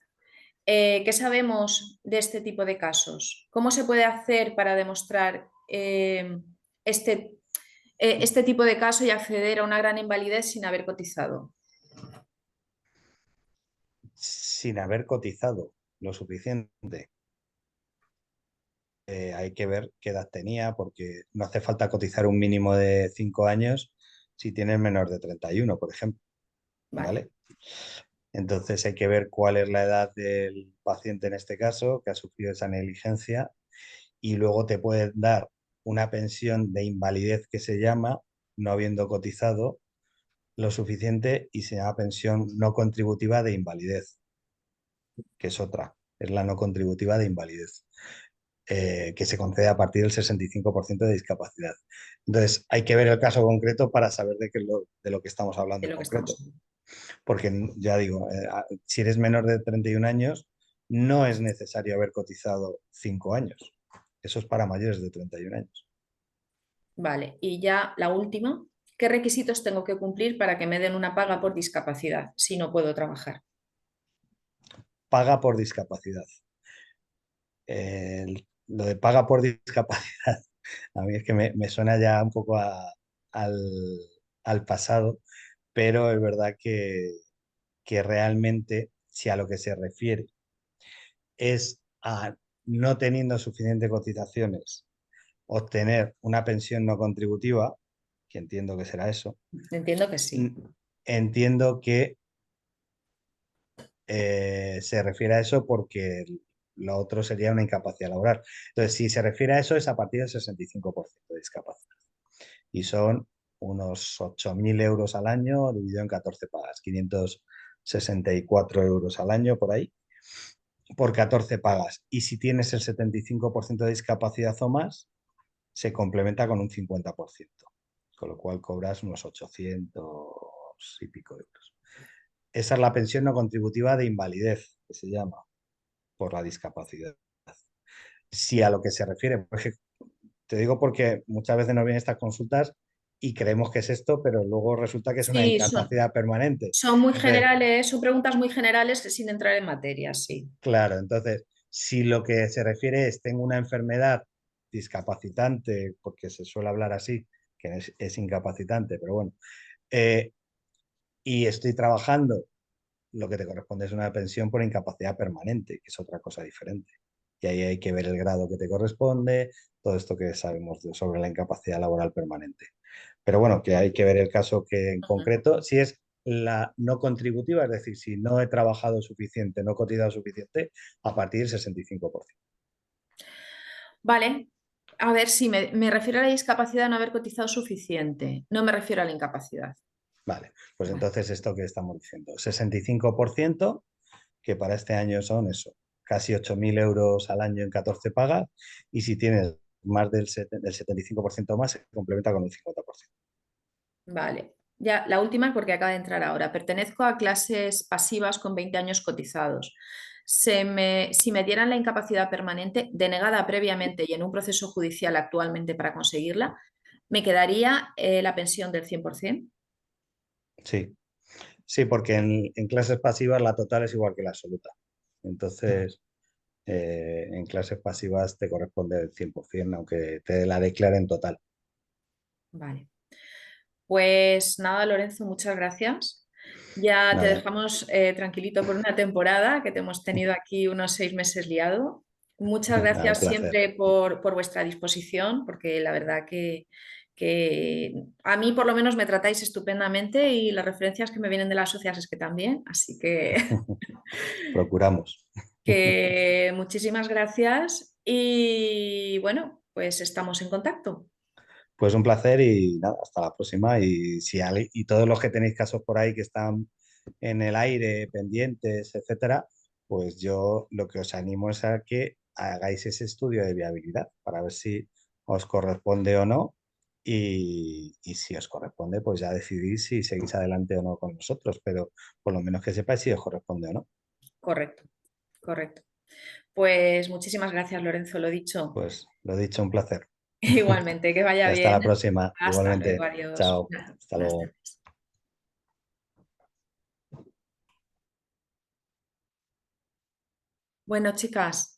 ¿Qué sabemos de este tipo de casos? ¿Cómo se puede hacer para demostrar este tipo de caso y acceder a una gran invalidez sin haber cotizado? Sin haber cotizado lo suficiente. Hay que ver qué edad tenía, porque no hace falta cotizar un mínimo de 5 años si tienes menor de 31, por ejemplo, Vale. ¿vale? Entonces hay que ver cuál es la edad del paciente en este caso, que ha sufrido esa negligencia, y luego te pueden dar una pensión de invalidez que se llama, no habiendo cotizado lo suficiente, y se llama pensión no contributiva de invalidez, que es otra, es la no contributiva de invalidez, que se concede a partir del 65% de discapacidad. Entonces, hay que ver el caso concreto para saber de lo que estamos hablando de en lo que concreto. estamos. Porque ya digo, si eres menor de 31 años, no es necesario haber cotizado 5 años. Eso es para mayores de 31 años. Vale, y ya la última. ¿Qué requisitos tengo que cumplir para que me den una paga por discapacidad si no puedo trabajar? Paga por discapacidad. Lo de paga por discapacidad, a mí es que me suena ya un poco al, al pasado, pero es verdad que realmente, si a lo que se refiere es a no teniendo suficientes cotizaciones, obtener una pensión no contributiva, que entiendo que será eso, Entiendo que sí. entiendo que se refiere a eso porque lo otro sería una incapacidad laboral. Entonces, si se refiere a eso, es a partir del 65% de discapacidad. Y son unos 8.000 euros al año dividido en 14 pagas, 564 euros al año por ahí, por 14 pagas. Y si tienes el 75% de discapacidad o más, se complementa con un 50%, con lo cual cobras unos 800 y pico euros. Esa es la pensión no contributiva de invalidez, que se llama, por la discapacidad. Si a lo que se refiere, porque te digo porque muchas veces nos vienen estas consultas y creemos que es esto, pero luego resulta que es una Sí, son, incapacidad permanente. son muy Entonces, generales, son preguntas muy generales sin entrar en materia, sí. claro, entonces, si lo que se refiere es tengo una enfermedad discapacitante, porque se suele hablar así, que es incapacitante, pero bueno, eh, y estoy trabajando, lo que te corresponde es una pensión por incapacidad permanente, que es otra cosa diferente. Y ahí hay que ver el grado que te corresponde, todo esto que sabemos sobre la incapacidad laboral permanente. Pero bueno, que hay que ver el caso que en Ujú. concreto, si es la no contributiva, es decir, si no he trabajado suficiente, no he cotizado suficiente, a partir del 65%. Vale, a ver si me refiero a la discapacidad de no haber cotizado suficiente, no me refiero a la incapacidad. Vale, pues Vale. entonces esto que estamos diciendo, 65%, que para este año son eso, casi 8.000 euros al año en 14 pagas, y si tienes más del 75% más, se complementa con un 50%. Vale, ya la última porque acaba de entrar ahora. Pertenezco a clases pasivas con 20 años cotizados. Si me dieran la incapacidad permanente, denegada previamente y en un proceso judicial actualmente para conseguirla, ¿me quedaría la pensión del 100%? Sí, sí, porque en clases pasivas la total es igual que la absoluta. Entonces, en clases pasivas te corresponde el 100%, aunque te la declaren total. Vale. Pues nada, Lorenzo, muchas gracias. Ya te Nada, dejamos tranquilito por una temporada que te hemos tenido aquí unos 6 meses liado. Muchas nada, un gracias placer. siempre por vuestra disposición, porque la verdad que a mí por lo menos me tratáis estupendamente y las referencias que me vienen de las socias es que también. Así Procuramos. que muchísimas gracias y bueno, pues estamos en contacto. Pues un placer y nada, hasta la próxima. Y, si y todos los que tenéis casos por ahí que están en el aire, pendientes, etcétera, pues yo lo que os animo es a que hagáis ese estudio de viabilidad para ver si os corresponde o no. Y si os corresponde, pues ya decidís si seguís adelante o no con nosotros, pero por lo menos que sepáis si os corresponde o no. Correcto, correcto. Pues muchísimas gracias, Lorenzo, lo dicho. Pues lo dicho, un placer. Igualmente, que Y vaya hasta bien. la próxima, Hasta luego, igualmente. adiós. Chao, hasta Buenas luego. tardes. Bueno, chicas,